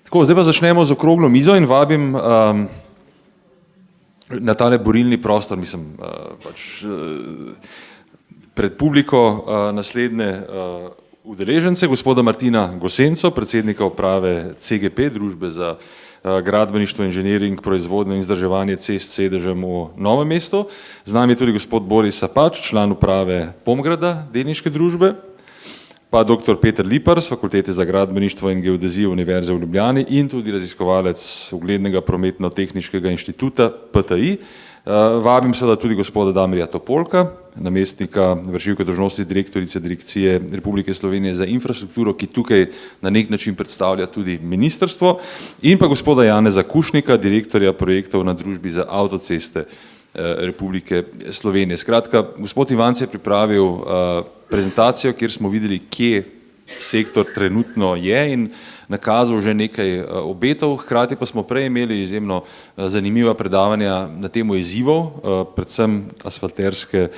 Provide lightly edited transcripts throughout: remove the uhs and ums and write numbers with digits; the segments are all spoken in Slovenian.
Tako, zdaj pa začnemo z okroglo mizo in vabim na tale borilni prostor, pred publiko naslednje udeležence, gospoda Martina Gosenco, predsednika uprave CGP, družbe za gradbeništvo, inženiring, proizvodnjo in vzdrževanje cest s sedežem v Novem mestu. Z nami je tudi gospod Boris Sapač, član uprave Pomgrada, delniške družbe, pa dr. Peter Lipar z Fakultete za gradbeništvo in geodezijo Univerze v Ljubljani in tudi raziskovalec uglednega prometno-tehniškega inštituta PTI. Vabim seveda tudi gospoda Damirja Topolka, namestnika vršilke dolžnosti direktorice Direkcije Republike Slovenije za infrastrukturo, ki tukaj na nek način predstavlja tudi ministrstvo, in pa gospoda Janeza Kušnika, direktorja projektov na družbi za avtoceste Republike Slovenije. Skratka, gospod Ivanc je pripravil prezentacijo, kjer smo videli, kje sektor trenutno je in nakazal že nekaj obetov, hkrati pa smo prej imeli izjemno zanimiva predavanja na temo izzivov, predvsem asfalterske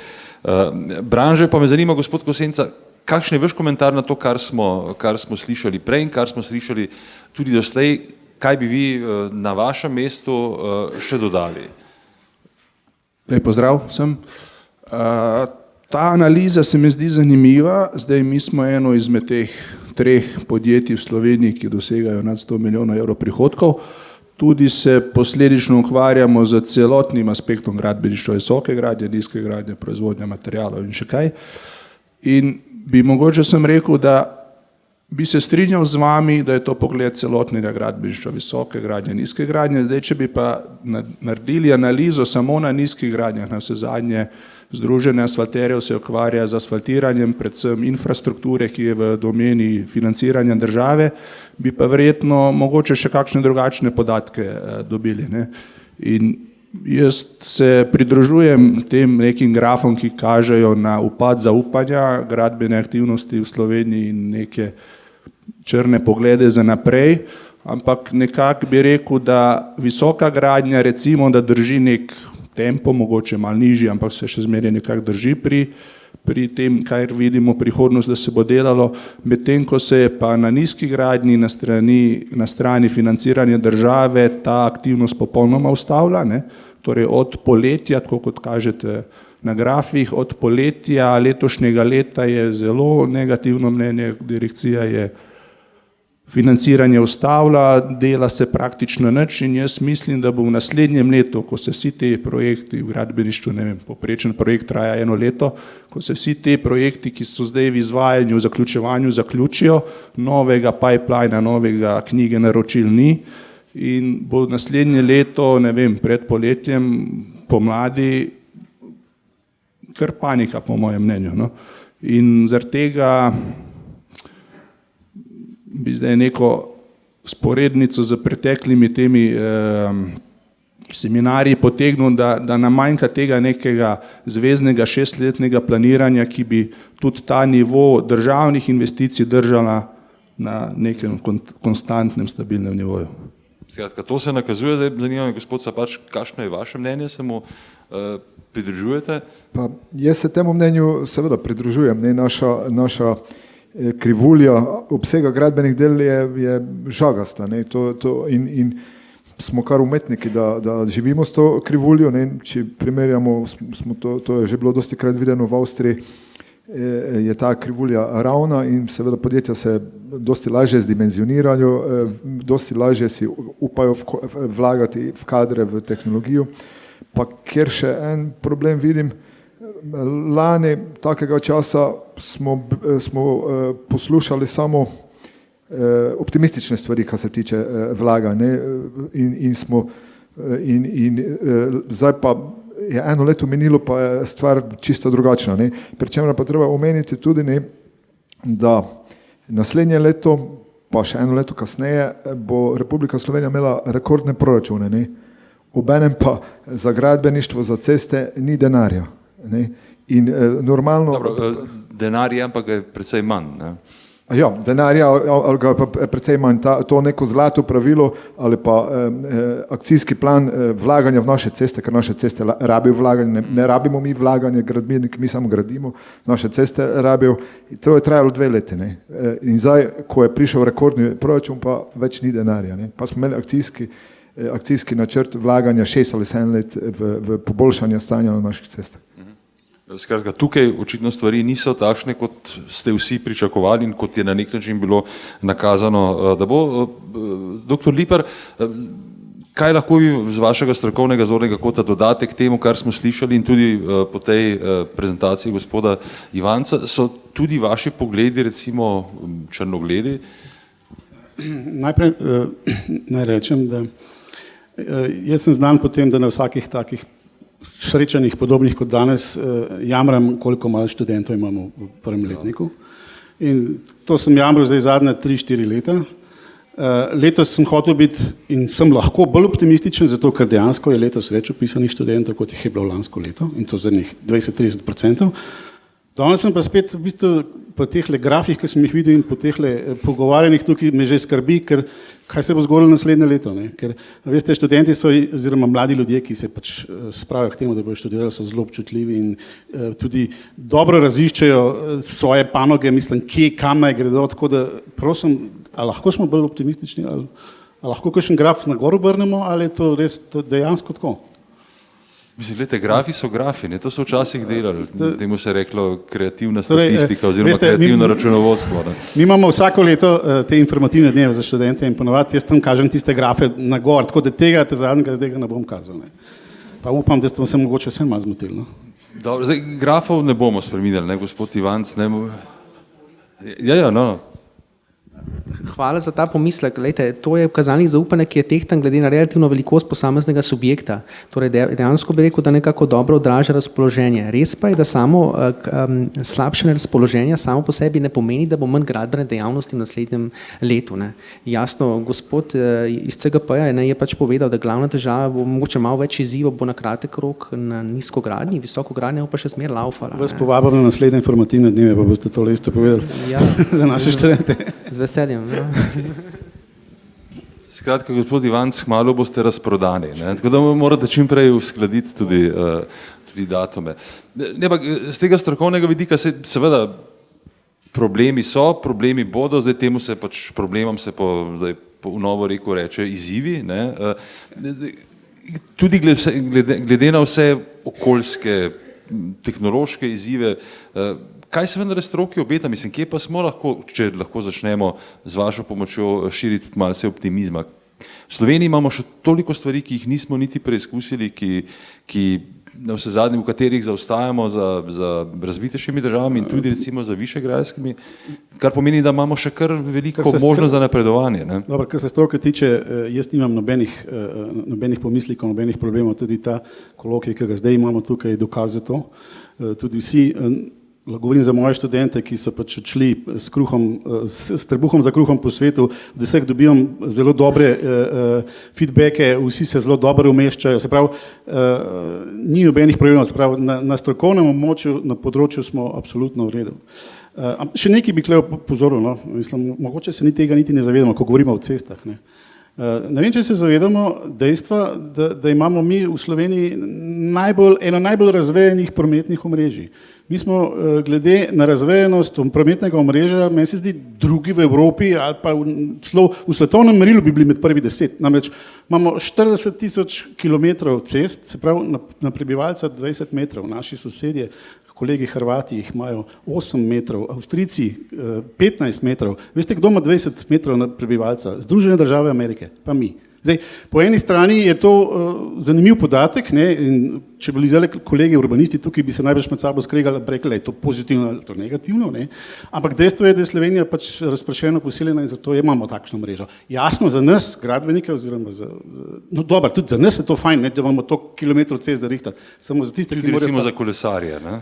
branže. Pa me zanima, gospod Gosenca, kakšen je vaš komentar na to, kar smo slišali prej in kar smo slišali tudi doslej, kaj bi vi na vašem mestu še dodali? Lep pozdrav vsem. Ta analiza se mi zdi zanimiva. Zdaj mi smo eno izmed teh 3 podjetij v Sloveniji, ki dosegajo nad 100 milijonov evrov prihodkov. Tudi se posledično ukvarjamo z celotnim aspektom gradbeništva, visoke gradnje, nizke gradnje, proizvodnja materialov in še kaj. In bi mogoče sem rekel, da bi se strinjal z vami, da je to pogled celotnega gradbeništva, visoke gradnje, nizke gradnje. Zdaj, če bi pa naredili analizo samo na nizkih gradnjah, na vse zadnje Združenje asfalterjev se ukvarja z asfaltiranjem, predvsem infrastrukture, ki je v domeni financiranja države, bi pa verjetno mogoče še kakšne drugačne podatke dobili, ne. In jaz se pridružujem tem nekim grafom, ki kažejo na upad zaupanja gradbene aktivnosti v Sloveniji in neke črne poglede za naprej, ampak nekako bi rekel, da visoka gradnja recimo, da drži nek tempo, mogoče malo nižji, ampak se še zmeraj nekako drži pri tem, kar vidimo prihodnost, da se bo delalo, medtem ko se je pa na nizki gradnji na strani financiranja države ta aktivnost popolnoma ustavila, ne. Torej od poletja, tako kot kažete na grafih, od poletja letošnjega leta je zelo negativno mnenje, direkcija je financiranje ustavila, dela se praktično nič in jaz mislim, da bo v naslednjem letu, ko se vsi te projekti v gradbeništvu, ne vem, povprečen projekt traja 1 leto, ko se vsi te projekti, ki so zdaj v izvajanju, v zaključevanju, zaključijo, novega pipelina, novega knjige naročil ni in bo naslednje leto, ne vem, pred poletjem, pomladi, kar panika po mojem mnenju, no. In zaradi tega bi zdaj neko sporednico z preteklimi temi seminarji potegnil, da nam manjka tega nekega zveznega 6-letnega planiranja, ki bi tudi ta nivo državnih investicij držala na nekem konstantnem, stabilnem nivoju. Skratka, to se nakazuje, zdaj zanima me, gospod Sapač, kakšno je vaše mnenje, se mu pridružujete? Pa jaz se temu mnenju seveda pridružujem, ne, naša krivulja obsega gradbenih del je žagasta, ne, in smo kar umetniki, da živimo s to krivuljo, ne, če primerjamo, to je že bilo dosti krat videno v Avstriji, je ta krivulja ravna in seveda podjetja se dosti lažje zdimenzionirajo, dosti lažje si upajo vlagati v kadre, v tehnologijo, pa ker še en problem vidim, lani takega časa smo poslušali samo optimistične stvari, kar se tiče vlaganja, in zdaj pa je 1 leto minilo, pa je stvar čisto drugačna, ne. Pri čemer pa treba omeniti tudi, ne, da naslednje leto, pa še 1 leto kasneje, bo Republika Slovenija imela rekordne proračune, ne. Obenem pa za gradbeništvo, za ceste ni denarja. Ne? In normalno... Dobro, denar je, ampak je precej manj. Ne? Ja, denarja ali ga pa precej manj, to neko zlato pravilo ali pa akcijski plan vlaganja v naše ceste, ker naše ceste rabijo vlaganje, ne rabimo mi vlaganje, gradbeniki, mi samo gradimo, naše ceste rabijo, to je trajalo 2 leti. Ne. In zdaj, ko je prišel rekordni proračun, pa več ni denarja. Ne. Pa smo imeli akcijski načrt vlaganja 6 ali 7 let v poboljšanje stanja na naših cestah. Skratka, tukaj očitno stvari niso takšne, kot ste vsi pričakovali in kot je na nek način bilo nakazano, da bo. Doktor Lipar, kaj lahko vi z vašega strokovnega zornega kota dodate k temu, kar smo slišali in tudi po tej prezentaciji gospoda Ivanca, so tudi vaši pogledi recimo črnogledi? Najprej naj rečem, da jaz sem znan po tem, da na vsakih takih srečanjih podobnih kot danes jamram, koliko malo študentov imamo v prvem letniku. In to sem jamral zdaj zadnje 3-4 leta. Letos sem hotel biti in sem lahko bolj optimističen, zato ker dejansko je letos več upisanih študentov, kot jih je bilo lansko leto in to zadnjih 20-30%. Danes sem pa spet v bistvu po teh grafih, ki sem jih videl in po teh pogovarjanjih tukaj me že skrbi, ker kaj se bo zgodilo naslednje leto. Ne? Ker veste, študenti so oziroma mladi ljudje, ki se pač spravijo k temu, da bodo študirali, so zelo občutljivi in tudi dobro raziščejo svoje panoge, mislim, kje, kam naj gredo, tako da prosim, a lahko smo bolj optimistični, ali lahko kakšen graf na gor obrnemo, ali je to res dejansko tako? Mislim, gledajte, grafi so grafi, ne? To so včasih delali, temu se je reklo kreativna statistika oziroma kreativno računovodstvo. Ne? Mi imamo vsako leto te informativne dneve za študente in ponovadi jaz tam kažem tiste grafe na gor, tako da tega zadnjega zdaj ne bom kazal. Ne? Pa upam, da ste se mogoče vse malo zmotili. No? Dobro, zdaj grafov ne bomo spreminjali, ne, gospod Ivanc? Ne? Ja, no. Hvala za ta pomislek. Glejte, to je kazalnik zaupanja, ki je tehtan glede na relativno velikost posameznega subjekta. Torej dejansko bi rekel, da nekako dobro odraža razpoloženje. Res pa je, da samo slabšanje razpoloženja samo po sebi ne pomeni, da bo manj gradbene dejavnosti v naslednjem letu. Ne. Jasno, gospod iz CGP-ja je pač povedal, da glavna težava bo mogoče malo več izzivov, bo na kratek rok na nizkogradnji, visokogradnji pa še smer laufala. Vas povabim na naslednje informativne dneve, pa boste to isto povedali ja. za naše študente. Z veseljem. Ja. Skratka, gospod Ivanc, malo boste razprodani, ne? Tako da morate čim prej uskladiti tudi datume. Ne, pa, z tega strokovnega vidika seveda problemi so, problemi bodo, zdaj temu se pač problemom se zdaj po novo reku reče izzivi, ne? Tudi glede na vse okoljske, tehnološke izzive, kaj se vendar stroki obeta, mislim, kje pa smo lahko, če lahko začnemo z vašo pomočjo širiti tudi malce optimizma. V Sloveniji imamo še toliko stvari, ki jih nismo niti preizkusili, ki na vse zadnje, v katerih zaostajamo za razvitejšimi državami in tudi recimo za višegrajskimi, kar pomeni, da imamo še kar veliko možnost za napredovanje. Ne? Dobro, kar se stroke tiče, jaz nimam nobenih pomislikov, nobenih problemov, tudi ta kolokvij, ki ga zdaj imamo tukaj, je dokaz za to. Tudi vsi, govorim za moje študente, ki so pač odšli s trebuhom za kruhom po svetu, od vseh dobivam zelo dobre feedbacke, vsi se zelo dobro umeščajo, se pravi, ni nobenih problemov, se pravi, na strokovnem območju, na področju smo absolutno v redu. Še nekaj bi tukaj pozoril, no? Mislim, mogoče se tega niti ne zavedamo, ko govorimo o cestah. Ne? Ne vem, če se zavedamo dejstva, da imamo mi v Sloveniji eno najbolj razvejenih prometnih omrežij. Mi smo glede na razvejenost prometnega omrežja, meni se zdi, drugi v Evropi ali pa celo v svetovnem merilu bi bili med prvi 10. Namreč imamo 40.000 kilometrov cest, se pravi na prebivalca 20 metrov, naši sosedje, kolegi Hrvati jih imajo 8 metrov, Avstrijci 15 metrov. Veste, kdo ima 20 metrov na prebivalca? Združene države Amerike, pa mi. Zdaj, po eni strani je to zanimiv podatek, ne, in če bili zdaj kolegi urbanisti tukaj, bi se najbrž med sabo skregali, rekli, da je to pozitivno ali to negativno, ne. Ampak dejstvo je, da je Slovenija pač razpršeno posiljena in zato imamo takšno mrežo. Jasno, za nas, gradbenike, oziroma no dobro, tudi za nas je to fajn, ne, da imamo toliko kilometrov cest zarihtati. Samo za tiste, tudi recimo za kolesarje, ne?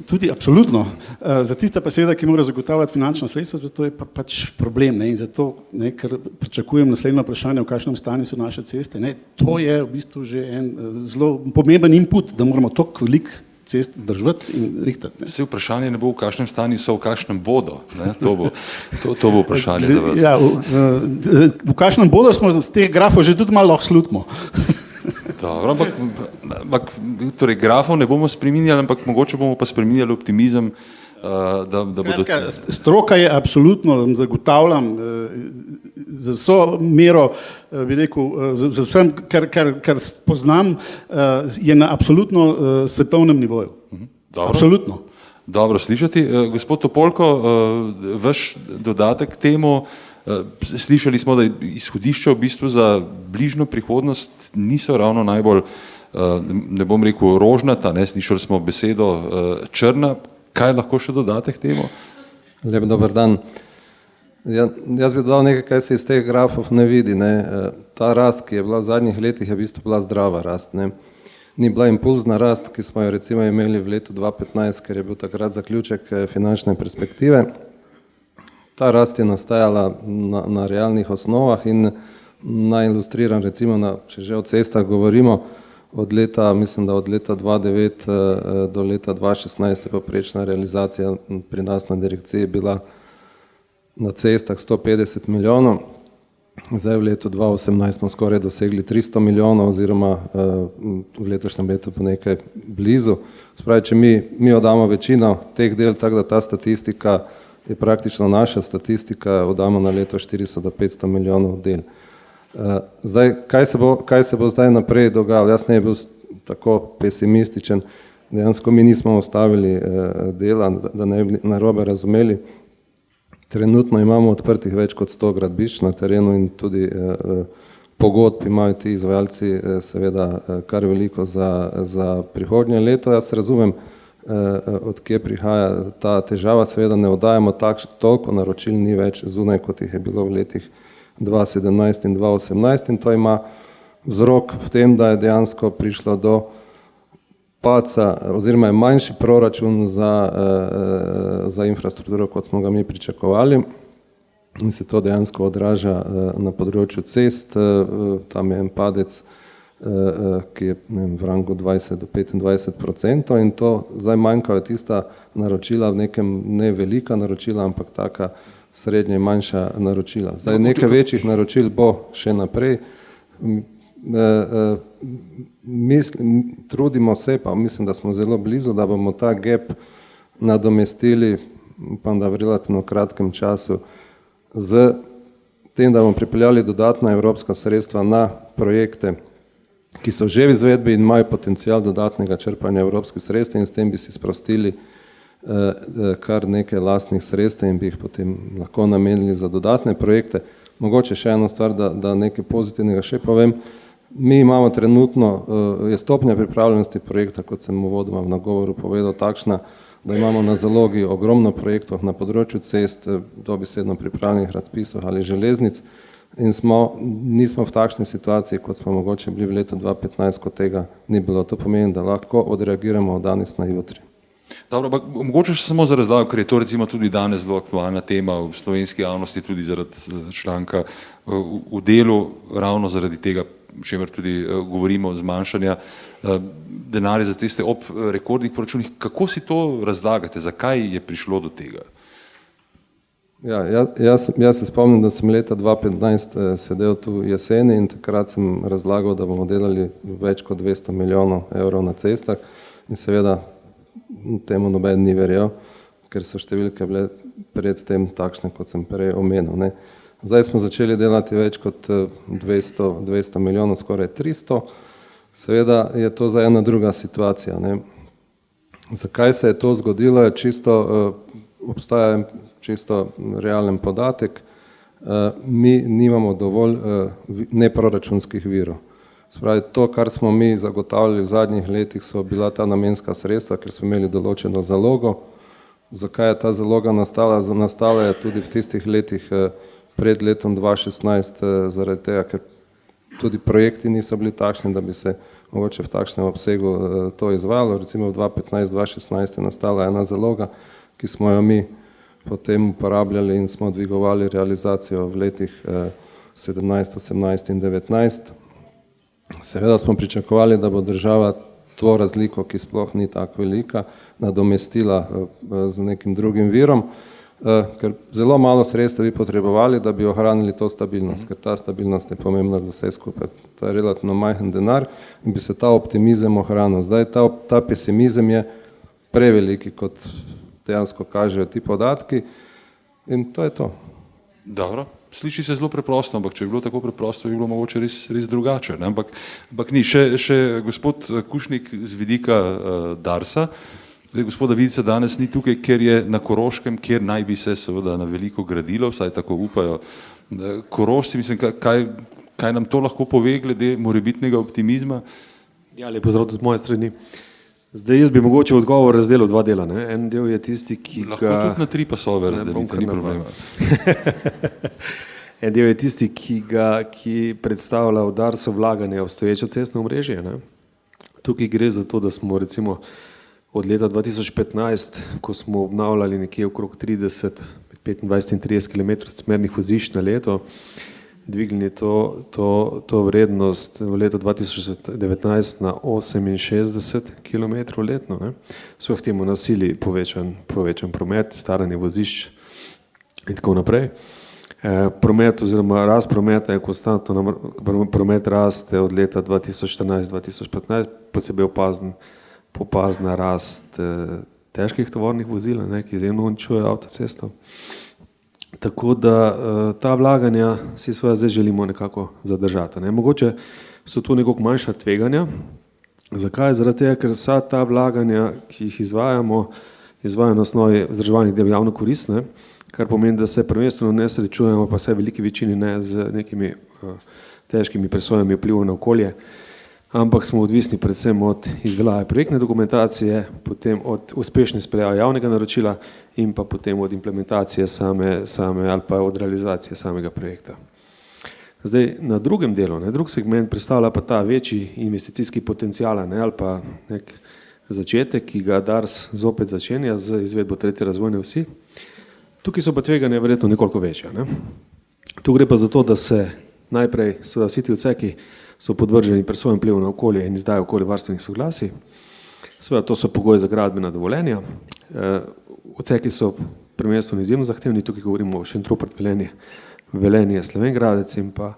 Tudi, absolutno. Za tiste pa seveda, ki morajo zagotavljati finančna sredstva, zato je pa pač problem, ne, in zato, ne, ker pričakujem naslednje vprašanje, v kakšnem stanju so naše ceste, ne, to je v bistvu že en zelo pomemben input, da moramo toliko veliko cest vzdrževati in rihtati. Ne. Vse vprašanje ne bo, v kakšnem stanju so, v kakšnem bodo. Ne? To bo vprašanje za vas. Ja, v kakšnem bodo smo z teh grafov že tudi malo lahko slutimo. Dobro, ampak torej grafov ne bomo spreminjali, ampak mogoče bomo pa spreminjali optimizem, da bodo... Stroka je absolutno, zagotavljam, za vso mero, bi rekel, za vsem, kar poznam, je na absolutno svetovnem nivoju. Dobro. Absolutno. Dobro slišati. Gospod Topolko, vaš dodatek k temu, slišali smo, da izhodišča v bistvu za bližnjo prihodnost niso ravno najbolj, ne bom rekel rožnata, ne, slišali smo besedo črna. Kaj lahko še dodate k temu? Lep dober dan. Jaz bi dodal nekaj, kaj se iz teh grafov ne vidi. Ne. Ta rast, ki je bila v zadnjih letih, je v bistvu bila zdrava rast. Ne. Ni bila impulzna rast, ki smo jo recimo imeli v letu 2015, ker je bil takrat zaključek finančne perspektive. Ta rast je nastajala na realnih osnovah in naj ilustriram recimo, če že o cestah govorimo, mislim, da od leta 2009 do leta 2016 je poprečna realizacija pri nas na direkciji bila na cestah 150 milijonov. Zdaj v letu 2018 smo skoraj dosegli 300 milijonov oziroma v letošnjem letu pa nekaj blizu. Spravi, če mi oddamo večino teh del, tako da ta statistika je praktično naša statistika, oddamo na leto 400 do 500 milijonov del. Zdaj, kaj se bo zdaj naprej dogajalo? Jaz ne bi bil tako pesimističen, dejansko mi nismo ustavili dela, da ne bi narobe razumeli. Trenutno imamo odprtih več kot 100 gradbišč na terenu in tudi pogodb imajo ti izvajalci seveda kar veliko za prihodnje leto. Jaz razumem, od kje prihaja ta težava, seveda ne oddajamo toliko naročil ni več zunaj, kot jih je bilo v letih 2017 in 2018 in to ima vzrok v tem, da je dejansko prišlo do paca oziroma je manjši proračun za infrastrukturo, kot smo ga mi pričakovali in se to dejansko odraža na področju cest. Tam je en padec, ki je v rangu 20 do 25% in to zdaj manjkajo tista naročila, v nekem ne velika naročila, ampak taka srednje in manjša naročila. Zdaj nekaj večjih naročil bo še naprej. Trudimo se, pa mislim, da smo zelo blizu, da bomo ta gap nadomestili, upam, da v relativno kratkem času, z tem, da bomo pripeljali dodatna evropska sredstva na projekte, ki so že v izvedbi in imajo potencial dodatnega črpanja evropskih sredstev in s tem bi si sprostili kar nekaj lastnih sredstev in bi jih potem lahko namenili za dodatne projekte. Mogoče še eno stvar, da nekaj pozitivnega še povem. Mi imamo trenutno, je stopnja pripravljenosti projekta, kot sem uvodoma v nagovoru povedal, takšna, da imamo na zalogi ogromno projektov na področju cest, dobesedno pripravljenih razpisov ali železnic in nismo v takšni situaciji, kot smo mogoče bili v letu 2015, ko tega ni bilo. To pomeni, da lahko odreagiramo od danes na jutri. Dobro, mogoče še samo za razlago, ker je to recimo tudi danes zelo aktualna tema v slovenski javnosti, tudi zaradi članka v Delu, ravno zaradi tega, o čemer tudi govorimo, zmanjšanja denarja za ceste ob rekordnih proračunih. Kako si to razlagate? Zakaj je prišlo do tega? Ja, jaz se spomnim, da sem leta 2015 sedel tu jeseni in takrat sem razlagal, da bomo delali več kot 200 milijonov evrov na cestah in seveda temu noben ni verjel, ker so številke bile predtem takšne, kot sem prej omenil. Ne. Zdaj smo začeli delati več kot 200 milijonov, skoraj 300. Seveda je to zdaj ena druga situacija. Ne. Zakaj se je to zgodilo, obstaja čisto realen podatek. Mi nimamo dovolj neproračunskih virov. Spravi, to, kar smo mi zagotavljali v zadnjih letih, so bila ta namenska sredstva, ker smo imeli določeno zalogo. Zakaj je ta zaloga nastala? Nastala je tudi v tistih letih pred letom 2016, zaradi tega, ker tudi projekti niso bili takšni, da bi se mogoče v takšnem obsegu to izvajalo. Recimo v 2015-2016 je nastala ena zaloga, ki smo jo mi potem uporabljali in smo dvigovali realizacijo v letih 17, 18 in 19. Seveda smo pričakovali, da bo država to razliko, ki sploh ni tako velika, nadomestila z nekim drugim virom, ker zelo malo sredstev bi potrebovali, da bi ohranili to stabilnost, ker ta stabilnost je pomembna za vse skupaj. To je relativno majhen denar in bi se ta optimizem ohranil. Zdaj ta pesimizem je preveliki, kot dejansko kažejo ti podatki in to je to. Dobro. Sliši se zelo preprosto, ampak če bi bilo tako preprosto, bi bilo mogoče res drugače. Ne? Ampak ni. Še gospod Kušnik z vidika Darsa. Gospoda Vidica danes ni tukaj, ker je na Koroškem, kjer naj bi se seveda na veliko gradilo, vsaj tako upajo Korošci. Mislim, kaj nam to lahko pove glede morebitnega optimizma? Ja, lepo zdrav z moje strani. Zdaj jaz bi mogoče odgovor razdelil v dva dela. Ne? En del je tisti, ki lahko tudi na 3 pasove razdelite, ni problema. En del je tisti, ki predstavlja v Darsu vlaganje v obstoječo cestno omrežje. Ne? Tukaj gre za to, da smo recimo od leta 2015, ko smo obnavljali nekje okrog 30, 25 in 30 km smernih vozišč na leto, dvignili to vrednost v letu 2019 na 68 km letno. Svojih temu nasili povečan promet, staranje vozišč in tako naprej. Promet oziroma rast prometa je konstantno, promet raste od leta 2014-2015, posebej opazna rast težkih tovornih vozil, ki izjemno uničujejo avtocesto. Tako da ta vlaganja si svoja zdaj želimo nekako zadržati. Mogoče so tu nekako manjša tveganja. Zakaj? Zaradi tega, ker vsa ta vlaganja, ki jih izvajajo na osnovi vzdrževalnih del javno koristne, kar pomeni, da se prvenstveno ne srečujemo, pa vsaj v veliki večini ne z nekimi težkimi presojami vplivov na okolje, ampak smo odvisni predvsem od izdelave projektne dokumentacije, potem od uspešne izpeljave javnega naročila in pa potem od implementacije same ali pa od realizacije samega projekta. Zdaj, na drugem delu, drug segment predstavlja pa ta večji investicijski potencial ali pa nek začetek, ki ga Dars zopet začenja z izvedbo 3. razvojne osi. Tukaj so pa tveganja verjetno nekoliko večja. Tu gre pa za to, da se najprej vsi ti odseki so podvrženi presojam vplivu na okolje in izdajo okoljevarstvenih soglasij. Seveda to so pogoji za gradbena dovoljenja. Odseki so prvenstveno izjemno zahtevni, tukaj govorimo o Šentrupert Velenje Slovenj-Gradec in pa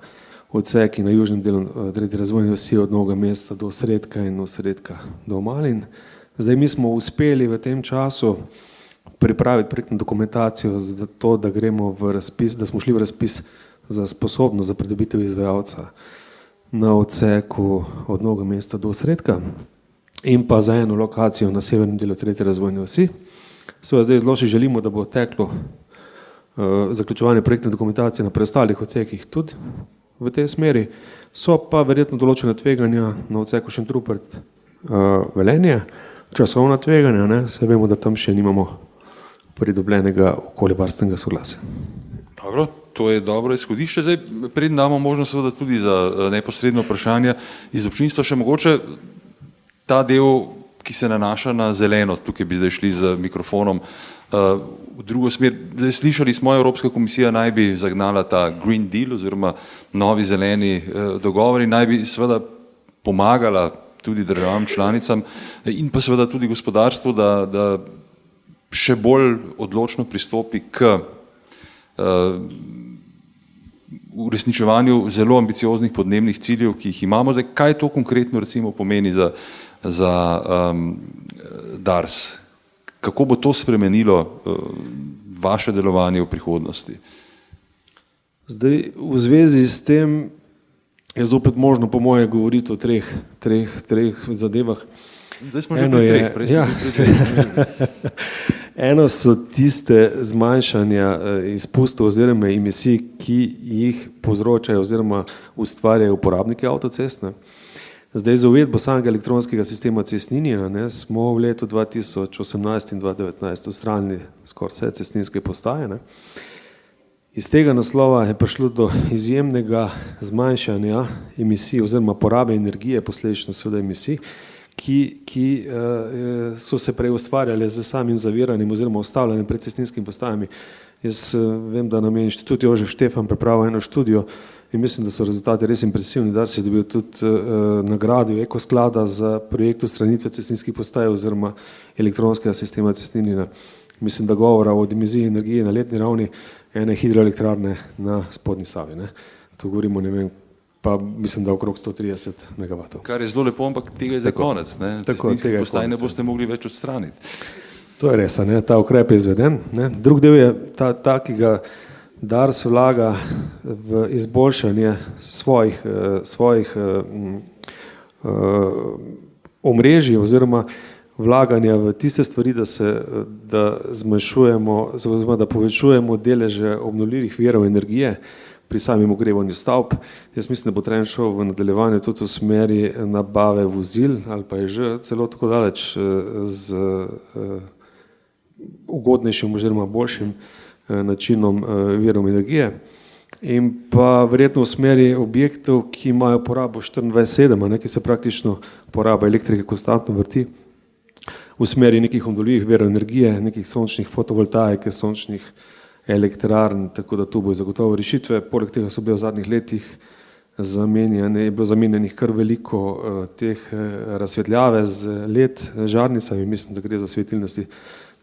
odseki na južnem delu 3. razvojne osi od Novega mesta do Osredka in Osredka do Malin. Zdaj mi smo uspeli v tem času pripraviti projektno dokumentacijo za to, da gremo v razpis, da smo šli v razpis za sposobnost za pridobitev izvajalca na odseku od Novega mesta do Osredka in pa za eno lokacijo na severnem delu 3. razvojne osi. Seveda zdaj zelo si želimo, da bo teklo zaključevanje projektne dokumentacije na preostalih odsekih tudi v tej smeri. So pa verjetno določena tveganja na odseku Šentrupert Velenje, časovna tveganja, se vemo, da tam še nimamo pridobljenega okoljevarstvenega soglasja. Dobro, to je dobro izhodišče. Zdaj, preden damo možnost seveda tudi za neposredno vprašanje iz občinstva, še mogoče ta del, ki se nanaša na zeleno, tukaj bi zdaj šli z mikrofonom v drugo smer. Zdaj slišali smo, Evropska komisija naj bi zagnala ta Green Deal oziroma novi zeleni dogovor in naj bi seveda pomagala tudi državam članicam in pa seveda tudi gospodarstvu, da še bolj odločno pristopi k uresničevanju zelo ambicioznih podnebnih ciljev, ki jih imamo. Zdaj, kaj to konkretno recimo pomeni za Dars? Kako bo to spremenilo vaše delovanje v prihodnosti? Zdaj, v zvezi s tem je zopet možno po moje govoriti o treh zadevah. Zdaj smo že pri treh, prej smo že pri treh. Eno so tiste zmanjšanja izpustov oziroma emisij, ki jih povzročajo oziroma ustvarjajo uporabniki avtocest. Zdaj, za uvedbo samega elektronskega sistema cestninjenja smo v letu 2018 in 2019 odstranili skoraj vse cestninske postaje. Iz tega naslova je prišlo do izjemnega zmanjšanja emisij oziroma porabe energije, posledično seveda emisij, ki so se prej ustvarjale z samim zaviranjem oziroma ustavljanjem pred cestninskimi postajami. Jaz vem, da nam je Inštitut Jožef Štefan pripravil eno študijo in mislim, da so rezultati res impresivni. Dars je dobil tudi nagrado Ekosklada za projekt odstranitve cestninskih postaj oziroma elektronskega sistema cestninjenja. Mislim, da govora o dimenziji energije na letni ravni ene hidroelektrarne na spodnji Savi. Ne. To govorimo, ne vem, pa mislim, da okrog 130 megavatov. Kar je zelo lepo, ampak tega je zdaj konec. Cestninskih postaj ne boste mogli več odstraniti. To je res, ne? Ta ukrep je izveden. Ne? Drug del je ta, ki ga Dars vlaga v izboljšanje svojih omrežij oziroma vlaganja v tiste stvari, da zmanjšujemo, oziroma da povečujemo deleže obnovljivih virov energije pri samem ogrevanju stavb. Jaz mislim, da bo trend šel v nadaljevanju tudi v smeri nabave vozil, ali pa je že celo tako daleč z ugodnejšim oziroma boljšim načinom virov energije in pa verjetno v smeri objektov, ki imajo porabo 24/7, ki se praktično poraba elektrike konstantno vrti, v smeri nekih obnovljivih virov energije, nekih sončnih fotovoltaike, sončnih elektrarn, tako da tu bo zagotovo rešitve. Poleg tega so bile v zadnjih letih je bilo zamenjanih kar veliko teh razsvetljave z LED žarnicami, mislim, da gre za svetilnosti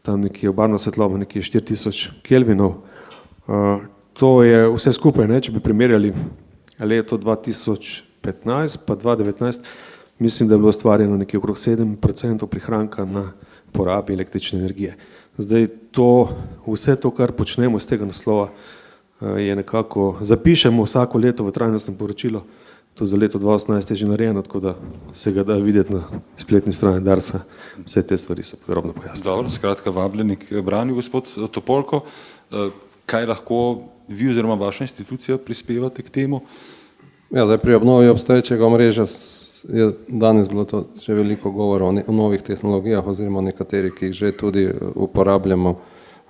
tam nekje obarvna svetloba, nekje 4000 kelvinov. To je vse skupaj, ne, če bi primerjali leto 2015 pa 2019, mislim, da je bilo ustvarjeno nekje okrog 7% prihranka na porabi električne energije. Zdaj vse to, kar počnemo z tega naslova, je nekako, zapišemo vsako leto v trajnostnem poročilo, to za leto 2018 je že narejeno, tako da se ga da videti na spletni strani Darsa, vse te stvari so podrobno pojasnjene. Dobro, skratka vabljeni k branju, gospod Topolko. Kaj lahko vi oziroma vaša institucija prispevate k temu? Ja, zdaj pri obnovi obstoječega omrežja je danes bilo to že veliko govora o novih tehnologijah oziroma nekaterih, ki jih že tudi uporabljamo.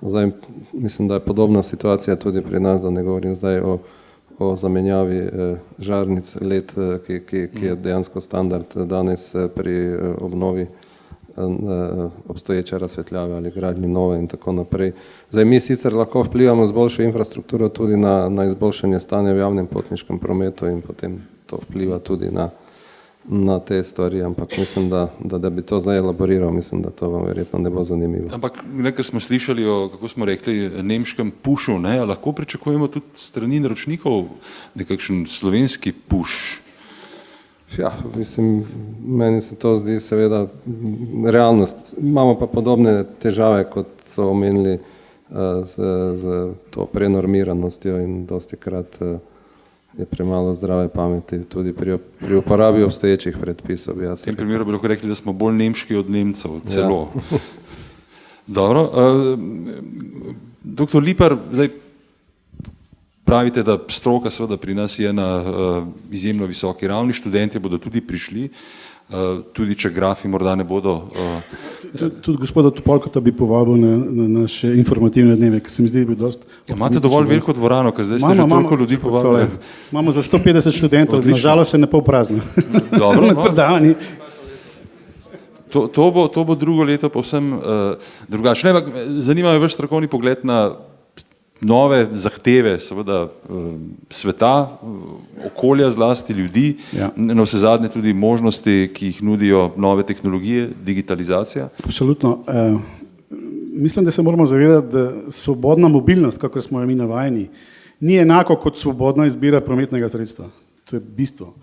Zdaj, mislim, da je podobna situacija tudi pri nas, da ne govorim zdaj o zamenjavi žarnic LED, ki je dejansko standard danes pri obnovi obstoječe razsvetljave ali gradnji nove in tako naprej. Zdaj, mi sicer lahko vplivamo z boljšo infrastrukturo tudi na izboljšanje stanja v javnem potniškem prometu in potem to vpliva tudi na te stvari, ampak mislim, da bi to zdaj elaboriral, mislim, da to vam verjetno ne bo zanimivo. Ampak nekaj smo slišali o, kako smo rekli, nemškem pušu, ne? Lahko pričakujemo tudi strani naročnikov nekakšen slovenski puš? Ja, mislim, meni se to zdi seveda realnost. Imamo pa podobne težave, kot so omenili z to prenormiranostjo in dostikrat je premalo zdrave pameti tudi pri uporabi obstoječih predpisov. V tem primeru bi lahko rekli, da smo bolj nemški od Nemcev, celo. Ja. Dobro. Doktor Lipar, zdaj pravite, da stroka seveda pri nas je na izjemno visoki ravni, študentje bodo tudi prišli, tudi če grafi morda ne bodo. Tudi gospoda Topolkota bi povabil na naše informativne dneve, ker se mi zdi, da bi dosti... Imate dovolj veliko dvorano, ker zdaj ste že toliko ljudi povabili. Imamo za 150 študentov, nažalost se ne pol prazno. Dobro, no. Predavani. To bo drugo leto povsem drugače. Zanima me vaš strokovni pogled na nove zahteve seveda sveta, okolja, zlasti ljudi, ja. Na vse zadnje tudi možnosti, ki jih nudijo nove tehnologije, digitalizacija. Absolutno. Mislim, da se moramo zavedati, da svobodna mobilnost, kako smo jo mi navajeni, ni enako kot svobodna izbira prometnega sredstva. To je bistvo.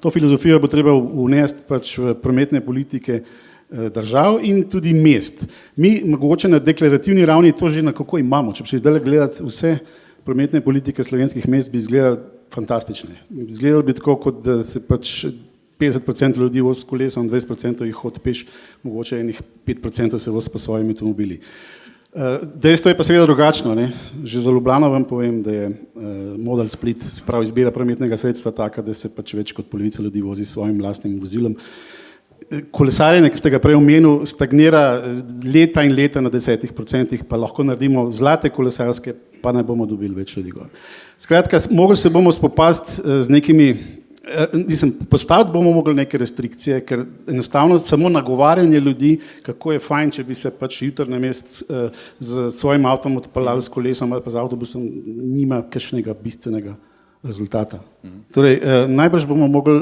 To filozofijo bo treba vnesti pač v prometne politike držav in tudi mest. Mi mogoče na deklarativni ravni to že nekako imamo. Če bi se zdaj gledati vse prometne politike slovenskih mest, bi izgledali fantastične. Izgledali bi tako, kot da se pač 50% ljudi vozi s kolesom, 20% jih hodi peš, mogoče enih 5% se vozi pa svojimi avtomobili. Dejstvo je pa seveda drugačno. Ne? Že za Ljubljano vam povem, da je model Split, prav izbira prometnega sredstva taka, da se pač več kot polovica ljudi vozi s svojim lastnim vozilom. Kolesarjenje, ki ste ga prej omenil, stagnira leta in leta na 10%, pa lahko naredimo zlate kolesarske, pa ne bomo dobili več ljudi gor. Skratka, mogli se bomo spopasti z nekimi Mislim, postaviti bomo mogli neke restrikcije, ker enostavno samo nagovarjanje ljudi, kako je fajn, če bi se pač jutri namest z svojim avtom odpeljali s kolesom ali pa z avtobusom, nima kakšnega bistvenega rezultata. Torej, najbrž bomo mogli,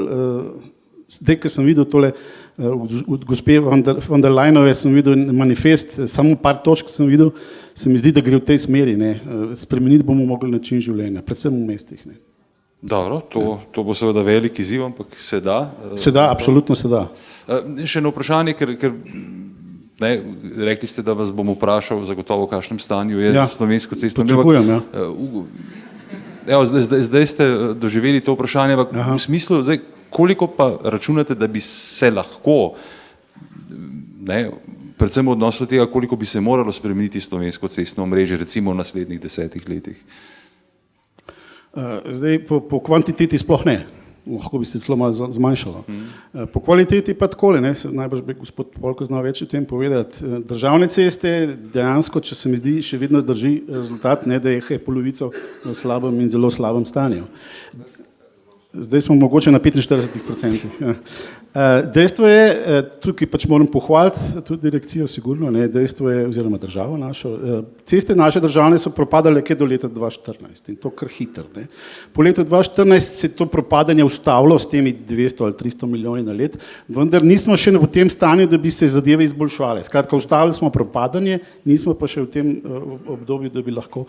zdaj, ko sem videl tole, od gospe von der Leyenove sem videl manifest, samo par točk sem videl, se mi zdi, da gre v tej smeri, ne. Spremeniti bomo mogli način življenja, predvsem v mestih, ne. Dobro, to bo seveda velik izziv, ampak se da. Se da, absolutno se da. Še eno vprašanje, ker ne, rekli ste, da vas bom vprašal zagotovo, v kakšnem stanju je slovensko cestno mrežo. Pričakujem, ja. Evo, zdaj ste doživeli to vprašanje, ampak v smislu, zdaj, koliko pa računate, da bi se lahko, ne, predvsem v odnosu do tega, koliko bi se moralo spremeniti slovensko cestno mreže, recimo v naslednjih 10 letih? Zdaj, po kvantiteti sploh ne, lahko bi se celo malo zmanjšalo. Po kvaliteti pa takole, ne, najbrž bi gospod Polko znal več o tem povedati. Državne ceste dejansko, če se mi zdi, še vedno drži rezultat, ne, da je polovico v slabem in zelo slabem stanju. Zdaj smo mogoče na 45%. Dejstvo je, tukaj pač moram pohvaliti tudi direkcijo sigurno, ne, dejstvo je, oziroma državo našo, ceste naše državne so propadale do leta 2014 in to kar hitro. Ne. Po letu 2014 se to propadanje ustavilo s temi 200 ali 300 milijoni na let, vendar nismo še v tem stanju, da bi se zadeve izboljševale. Skratka, ustavili smo propadanje, nismo pa še v tem obdobju, da bi lahko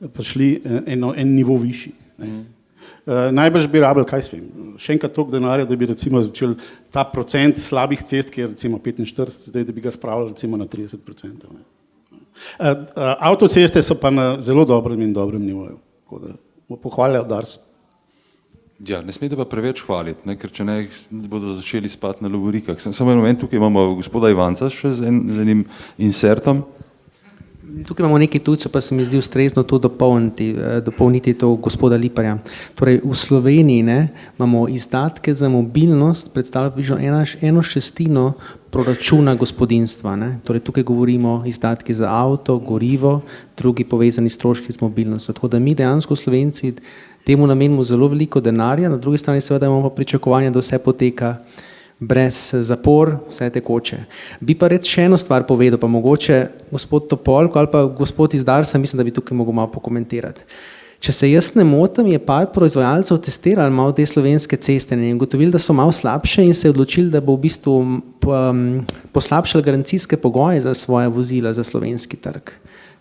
prišli en nivo višji. Ne. Najbrž bi rabili, kaj svem, še enkrat toliko denarja, da bi recimo začel ta procent slabih cest, ki je recimo 45, zdaj da bi ga spravili recimo na 30%. Avtoceste so pa na zelo dobrem in dobrem nivoju, tako da pohvaljajo Dars. Ja, ne smete pa preveč hvaliti, ne, ker če ne bodo začeli spati na lovorikah. Samo en moment, tukaj imamo gospoda Ivanca še z enim insertom. Tukaj imamo nekaj tujcev, pa se mi zdi ustrezno to dopolniti to gospoda Liparja. Torej, v Sloveniji imamo izdatke za mobilnost, predstavlja približno 1/6 proračuna gospodinjstva. Ne. Torej, tukaj govorimo izdatki za avto, gorivo, drugi povezani stroški z mobilnostjo. Tako da mi dejansko Slovenci temu namenimo zelo veliko denarja, na drugi strani seveda imamo pričakovanje, da vse poteka brez zapor, vse tekoče. Bi pa red še eno stvar povedal, pa mogoče gospod Topolko ali pa gospod iz Darsa, mislim, da bi tukaj mogel malo pokomentirati. Če se jaz ne motim, je par proizvajalcev testirali malo te slovenske ceste in ugotovili, da so malo slabše in se odločili, da bo v bistvu poslabšali garancijske pogoje za svoje vozila za slovenski trg.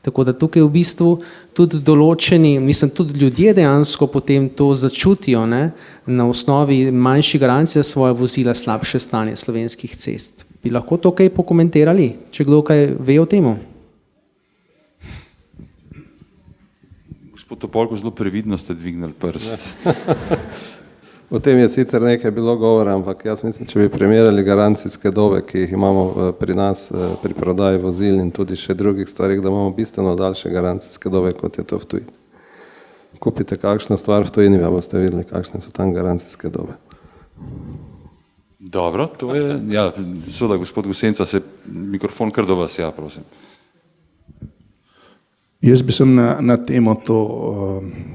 Tako da tukaj v bistvu tudi določeni, mislim, tudi ljudje dejansko potem to začutijo, ne, na osnovi manjših garancij za svoje vozila slabše stanje slovenskih cest. Bi lahko to kaj pokomentirali, če kdo kaj ve o temu? Gospod Topolko, zelo previdno ste dvignili prst. O tem je sicer nekaj bilo govora, ampak jaz mislim, če bi primerjali garancijske dobe, ki jih imamo pri nas pri prodaji vozil in tudi še drugih stvarih, da imamo bistveno daljše garancijske dobe, kot je to v tujini. Kupite kakšno stvar v tujini, pa boste videli, kakšne so tam garancijske dobe. Dobro, to je, ja, seveda, gospod Gosenca, se mikrofon kar do vas, ja, prosim. Jaz bi sem na temo to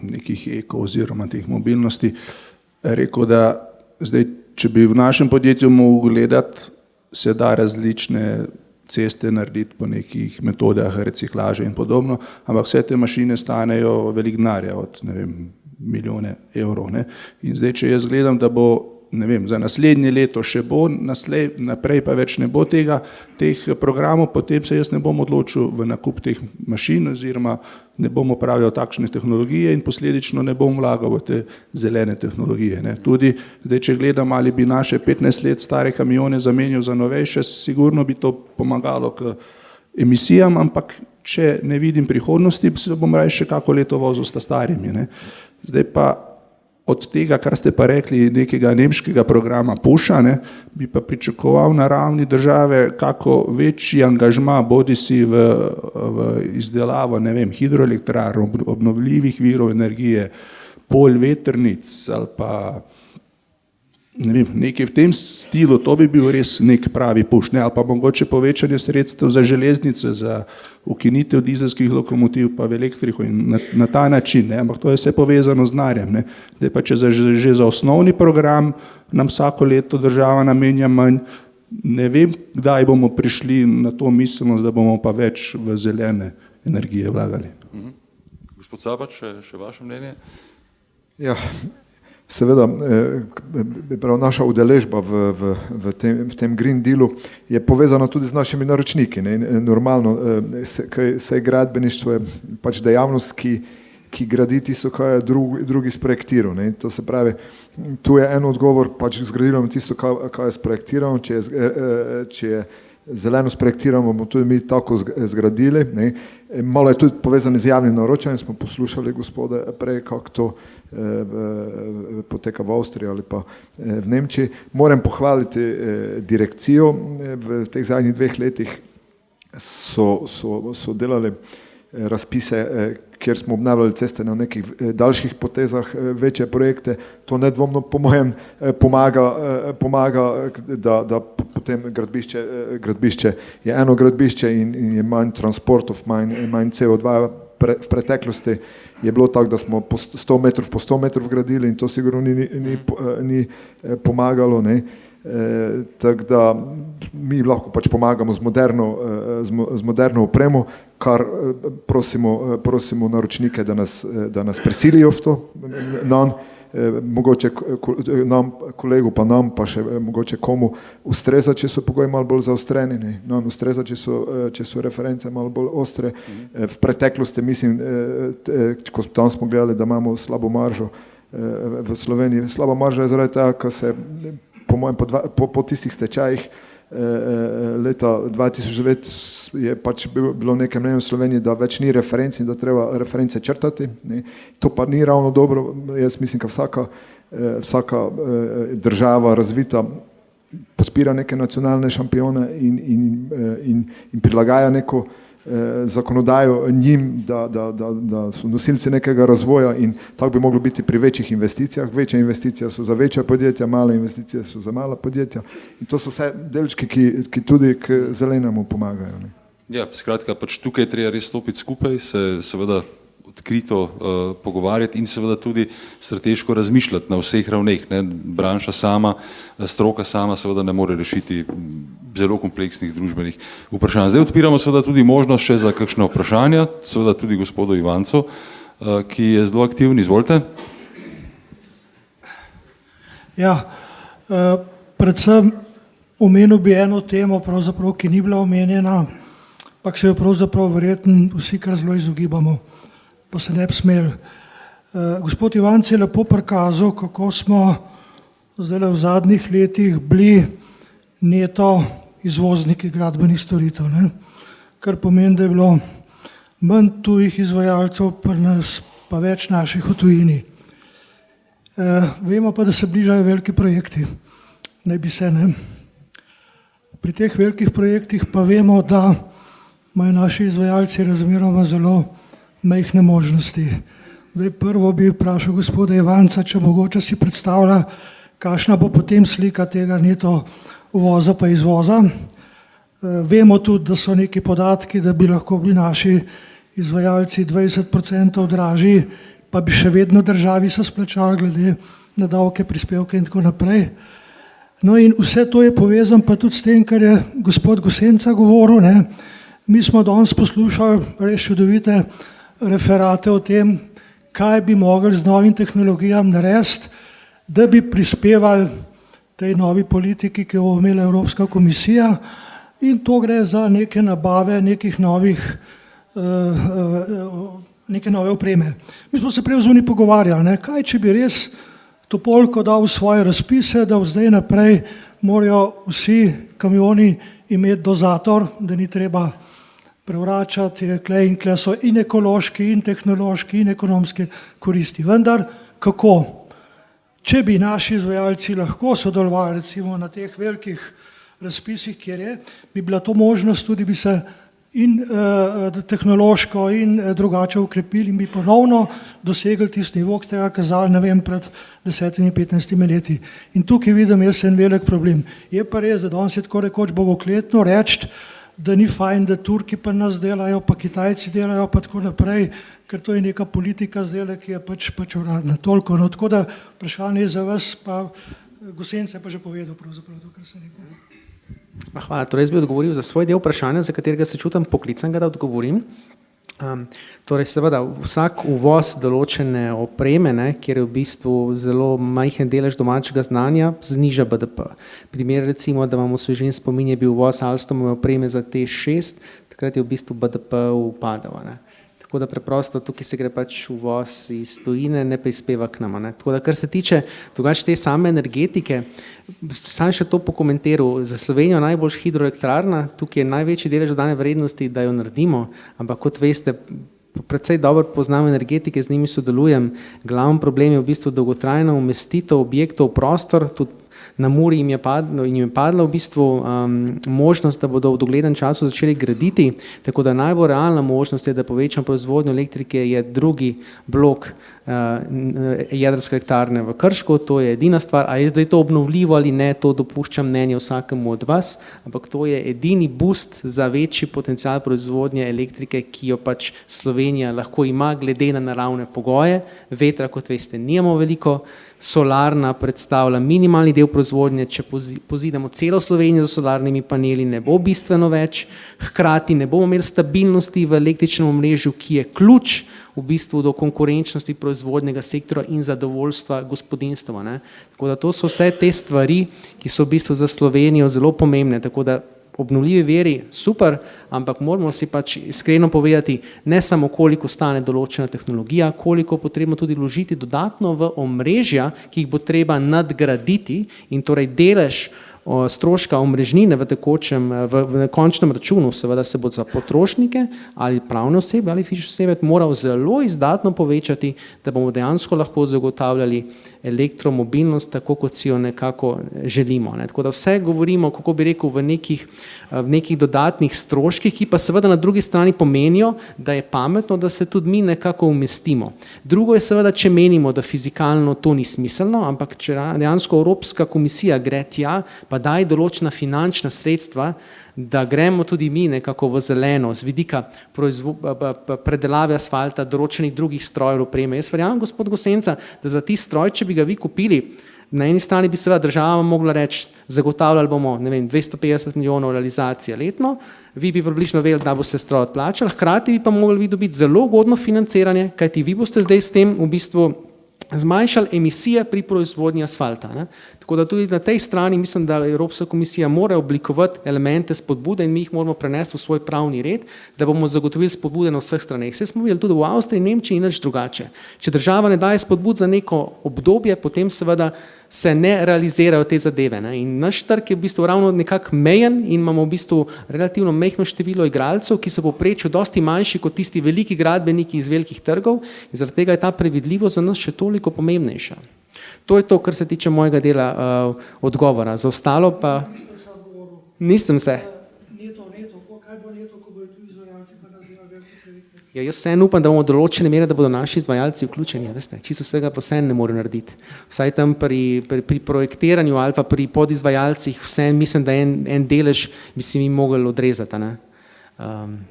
nekih eko oziroma teh mobilnosti rekel, da zdaj, če bi v našem podjetju mogel gledati, se da različne ceste narediti po nekih metodah reciklaže in podobno, ampak vse te mašine stanejo veliko denarja, od, ne vem, milijone evrov. Ne. In zdaj, če jaz gledam, da bo, ne vem, za naslednje leto še bo, naprej pa več ne bo teh programov, potem se jaz ne bom odločil v nakup teh mašin oziroma ne bom upravljal takšne tehnologije in posledično ne bom vlagal v te zelene tehnologije. Ne. Tudi zdaj, če gledam, ali bi naše 15 let stare kamione zamenjal za novejše, sigurno bi to pomagalo k emisijam, ampak če ne vidim prihodnosti, se bom raje še kako leto vozil s starimi. Ne. Zdaj pa od tega, kar ste pa rekli, nekega nemškega programa Pusha, ne, bi pa pričakoval na ravni države kako večji angažma, bodi si v izdelavo, ne vem, hidroelektrarn, obnovljivih virov energije, polj, vetrnic ali pa ne vem, nekaj v tem stilu, to bi bil res nek pravi puš, ne, ali pa mogoče povečanje sredstev za železnice, za ukinitev dizelskih lokomotiv pa v elektriko in na ta način, ne, ampak to je vse povezano z denarjem, ne. Zdaj pa če že za osnovni program nam vsako leto država namenja manj, ne vem, kdaj bomo prišli na to miselnost, da bomo pa več v zelene energije vlagali. Gospod Sabač, še vaše mnenje? Ja, seveda, prav naša udeležba v tem Green Dealu je povezana tudi z našimi naročniki. Ne? Normalno, saj gradbeništvo je pač dejavnost, ki gradi tisto, kaj je drugi sprojektiral. Ne? To se pravi, tu je en odgovor, pač zgradilo tisto, kaj je sprojektirano, če je zeleno sprojektiramo, bomo tudi mi tako zgradili. Ne. Malo je tudi povezano z javnim naročanjem, smo poslušali gospode prej, kako to poteka v Avstriji ali pa v Nemčiji. Moram pohvaliti direkcijo, v teh zadnjih 2 letih so delali razpise, kjer smo obnavljali ceste na nekih daljših potezah, večje projekte. To nedvomno po mojem pomaga, da potem gradbišče je eno gradbišče in je manj transportov, manj CO2. V preteklosti je bilo tako, da smo po 100 metrov po 100 metrov gradili in to sigurno ni pomagalo. Ne. Tako da mi lahko pač pomagamo z moderno opremo, kar prosimo naročnike, da nas prisilijo v to, mogoče nam, kolegu pa nam, pa še mogoče komu ustreza, če so pogoji malo bolj zaostreni, ne. Nam ustreza, če so reference malo bolj ostre. V preteklosti mislim, ko tam smo gledali, da imamo slabo maržo v Sloveniji. Slaba marža je zaradi tega, ker se po mojem po tistih stečajih leta 2009 je pač bilo nekaj mnenje v Sloveniji, da več ni referenc in da treba reference črtati. Ne. To pa ni ravno dobro. Jaz mislim, da vsaka država razvita podpira neke nacionalne šampione in prilagaja neko zakonodajo njim, da so nosilci nekega razvoja in tako bi moglo biti pri večjih investicijah. Večje investicije so za večja podjetja, male investicije so za mala podjetja in to so vse delčki, ki tudi k zelenemu pomagajo. Ne. Ja, skratka, pač tukaj je treba res stopiti skupaj, se seveda odkrito pogovarjati in seveda tudi strateško razmišljati na vseh ravneh. Ne. Branša sama, stroka sama seveda ne more rešiti zelo kompleksnih družbenih vprašanj. Zdaj odpiramo seveda tudi možnost še za kakšno vprašanja, seveda tudi gospodu Ivancu, ki je zelo aktivni. Izvolite. Ja, predvsem omenil bi eno temo, pravzaprav, ki ni bila omenjena, pa se jo pravzaprav verjetno vsi kar zelo izogibamo, pa se ne bi smeli. Gospod Ivanc je lepo prikazal, kako smo zdaj v zadnjih letih bili neto izvozniki gradbenih storitev, ne? Kar pomeni, da je bilo manj tujih izvajalcev, pri nas pa več naših v tujini. Vemo pa, da se bližajo veliki projekti, naj bi se, ne. Pri teh velikih projektih pa vemo, da imajo naši izvajalci razmeroma zelo majhne možnosti. Zdaj prvo bi vprašal gospoda Ivanca, če mogoče si predstavlja, kakšna bo potem slika tega neto uvoza pa izvoza. Vemo tudi, da so neki podatki, da bi lahko bili naši izvajalci 20% dražji, pa bi še vedno državi se splačali glede na davke, prispevke in tako naprej. No in vse to je povezano pa tudi s tem, kar je gospod Gosenca govoril, ne. Mi smo danes poslušali res čudovite referate o tem, kaj bi mogli z novim tehnologijam narediti, da bi prispevali tej novi politiki, ki jo imela Evropska komisija, in to gre za neke nabave neke nove opreme. Mi smo se prej v zunaj pogovarjali, ne, kaj če bi res Topolko dal svoje razpise, da od zdaj naprej morajo vsi kamioni imeti dozator, da ni treba prevračati, in kle so in ekološki, in tehnološki, in ekonomske koristi. Vendar kako? Če bi naši izvajalci lahko sodelovali recimo na teh velikih razpisih, kjer je, bi bila to možnost, tudi bi se in tehnološko in drugače ukrepili in bi ponovno dosegli tisti nivo, ki ste ga kazali, ne vem, pred 10-15 leti. In tukaj vidim jaz en velik problem. Je pa res, da danes je tako rekoč bogokletno reči, da ni fajn, da Turki pa nas delajo, pa Kitajci delajo, pa tako naprej, ker to je neka politika zdaj, ki je pač uradna. Toliko. No, tako da vprašanje je za vas, pa Gosenc je pa že povedal pravzaprav to, kar se rekel. Hvala. Torej, jaz bi odgovoril za svoj del vprašanja, za katerega se čutim poklicanega, da odgovorim. Torej, seveda, vsak uvoz določene opreme, kjer je v bistvu zelo majhen delež domačega znanja, zniža BDP. Primer recimo, da vam v svežini spomin je bil uvoz Alstomove opreme za T6, takrat je v bistvu BDP upadal. Tako da preprosto tukaj se gre pač uvoz iz tujine, ne prispeva k nam. Tako da kar se tiče drugače te same energetike, sam še to pokomentiral, za Slovenijo najboljša hidroelektrarna, tukaj je največji delež dodane vrednosti, da jo naredimo, ampak kot veste, predvsej dobro poznam energetike, z njimi sodelujem, glavni problem je v bistvu dolgotrajna umestitev objektov v prostor, tudi na Muri jim je padla v bistvu možnost, da bodo v doglednem času začeli graditi, tako da najbolj realna možnost je, da povečamo proizvodnjo elektrike, je drugi blok jedrske elektrarne v Kršku, to je edina stvar, a je zdaj to obnovljivo ali ne, to dopuščam mnenje vsakemu od vas, ampak to je edini boost za večji potencial proizvodnje elektrike, ki jo pač Slovenija lahko ima glede na naravne pogoje, vetra, kot veste, nimamo veliko, solarna predstavlja minimalni del proizvodnje, če pozidamo celo Slovenijo z solarnimi paneli, ne bo bistveno več, hkrati ne bomo imeli stabilnosti v električnem omrežju, ki je ključ v bistvu do konkurenčnosti proizvodnega sektora in zadovoljstva gospodinjstva. Tako da to so vse te stvari, ki so v bistvu za Slovenijo zelo pomembne, tako da obnovljivi viri super, ampak moramo si pač iskreno povedati, ne samo koliko stane določena tehnologija, koliko potrebno tudi vložiti dodatno v omrežja, ki jih bo treba nadgraditi in torej delež stroška omrežnine v končnem računu, seveda se bo za potrošnike ali pravne osebe ali fizične osebe moral zelo izdatno povečati, da bomo dejansko lahko zagotavljali elektromobilnost tako, kot si jo nekako želimo. Tako da vse govorimo, kako bi rekel, v nekih dodatnih stroških, ki pa seveda na drugi strani pomenijo, da je pametno, da se tudi mi nekako umestimo. Drugo je seveda, če menimo, da fizikalno to ni smiselno, ampak če dejansko Evropska komisija gre tja, pa daj določena finančna sredstva, da gremo tudi mi nekako v zeleno z vidika predelave asfalta, določenih drugih strojev, opreme. Jaz verjamem, gospod Gosenca, da za ti stroj, če bi ga vi kupili, na eni strani bi seveda država mogla reči, zagotavljali bomo 250 milijonov realizacije letno, vi bi približno vedeli, da boste stroj odplačali, hkrati bi pa mogli vi dobiti zelo ugodno financiranje, kajti vi boste zdaj s tem v bistvu zmanjšali emisije pri proizvodnji asfalta. Tako da tudi na tej strani mislim, da Evropska komisija mora oblikovati elemente spodbude in mi jih moramo prenesti v svoj pravni red, da bomo zagotovili spodbude na vseh straneh. Vse smo videli tudi v Avstriji in Nemčiji in nič drugače. Če država ne daje spodbud za neko obdobje, potem seveda se ne realizirajo te zadeve. In naš trg je v bistvu ravno nekako mejen in imamo v bistvu relativno majhno število igralcev, ki so povprečju dosti manjši kot tisti veliki gradbeniki iz velikih trgov in zaradi tega je ta predvidljivost za nas še toliko pomembnejša. To je to, kar se tiče mojega dela odgovora. Za ostalo pa nisem se. Ja, jaz vseeno upam, da bomo določene mere, da bodo naši izvajalci vključeni, veste, čisto vsega pa vseeno ne morejo narediti. Vsaj tam pri projektiranju ali pa pri podizvajalcih vseeno mislim, da en delež bi si mi mogli odrezati.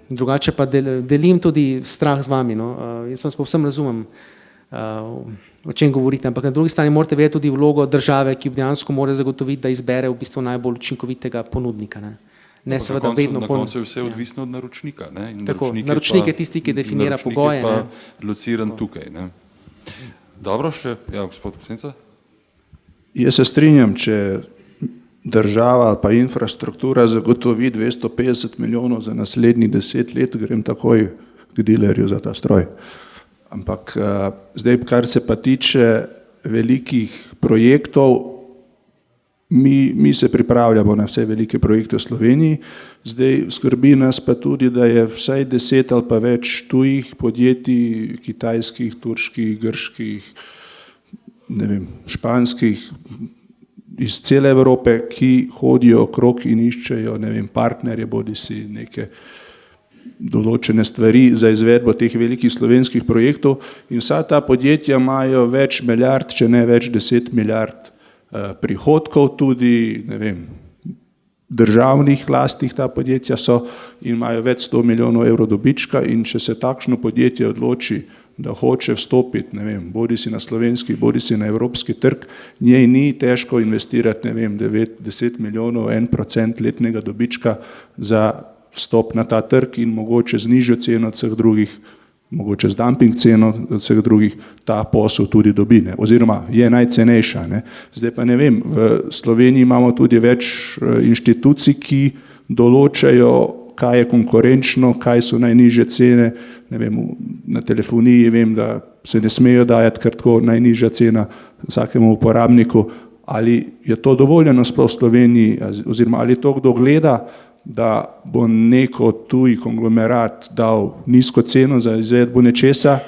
Drugače pa delim tudi strah z vami. Jaz vas povsem razumem, o čem govorite, ampak na drugi strani morate vedeti tudi vlogo države, ki dejansko mora zagotoviti, da izbere v bistvu najbolj učinkovitega ponudnika. Na koncu je vse odvisno od naročnika. Naročnik je tisti, ki definira pogoje. Naročnik je pa lociran tukaj. Dobro, še, gospod Gosenca? Jaz se strinjam, če država pa infrastruktura zagotovi 250 milijonov za naslednjih 10 let, grem takoj k dilerju za ta stroj. Ampak zdaj, kar se pa tiče velikih projektov, mi se pripravljamo na vse velike projekte v Sloveniji, zdaj skrbi nas pa tudi, da je vsaj 10 ali pa več tujih podjetij, kitajskih, turških, grških, španskih, iz cele Evrope, ki hodijo okrog in iščejo partnerje, bodisi neke določene stvari za izvedbo teh velikih slovenskih projektov in vsa ta podjetja imajo več milijard, če ne več 10 milijard prihodkov, tudi ne vem, državnih lastnih ta podjetja so in imajo več 100 milijonov evrov dobička in če se takšno podjetje odloči, da hoče vstopiti, ne vem, bodi si na slovenski, bodi si na evropski trg, njej ni težko investirati, ne vem, 9-10 milijonov, 1% letnega dobička za vstop na ta trg in mogoče z nižjo ceno od vseh drugih, mogoče z dumping ceno od vseh drugih, ta posel tudi dobi, ne, oziroma je najcenejša, ne. Zdaj pa ne vem, v Sloveniji imamo tudi več inštitucij, ki določajo, kaj je konkurenčno, kaj so najnižje cene, ne vem, na telefoniji vem, da se ne smejo dajati kar tako najnižja cena vsakemu uporabniku, ali je to dovoljeno sploh v Sloveniji, oziroma ali to kdo gleda, da bo neko tuji konglomerat dal nizko ceno za izvedbo nečesa,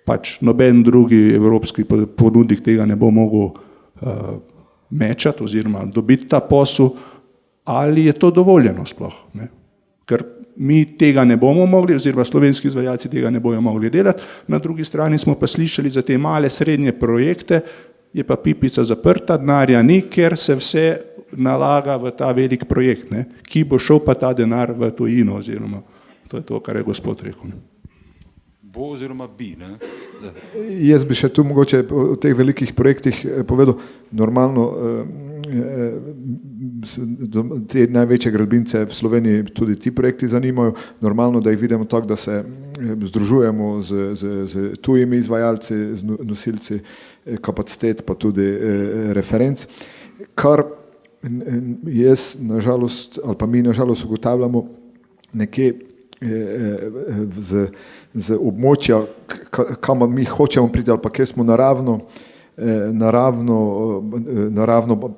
pač noben drugi evropski ponudnik tega ne bo mogel mečati oziroma dobiti ta posel, ali je to dovoljeno sploh, ne? Ker mi tega ne bomo mogli, oziroma slovenski izvajalci tega ne bojo mogli delati, na drugi strani smo pa slišali za te male, srednje projekte, je pa pipica zaprta, denarja ni, ker se vse nalaga v ta velik projekt, ne? Ki bo šel pa ta denar v tujino, oziroma to je to, kar je gospod rekel. Ne? Bo oziroma bi, ne? Jaz bi še tu mogoče o teh velikih projektih povedal, normalno te največje gradbince v Sloveniji tudi ti projekti zanimajo, normalno, da jih vidimo tako, da se združujemo z tujimi izvajalci, z nosilci kapacitet, pa tudi referenc, kar jaz nažalost, ali pa mi nažalost ugotavljamo nekje z območja, kam mi hočemo priti, ali pa kjer smo naravno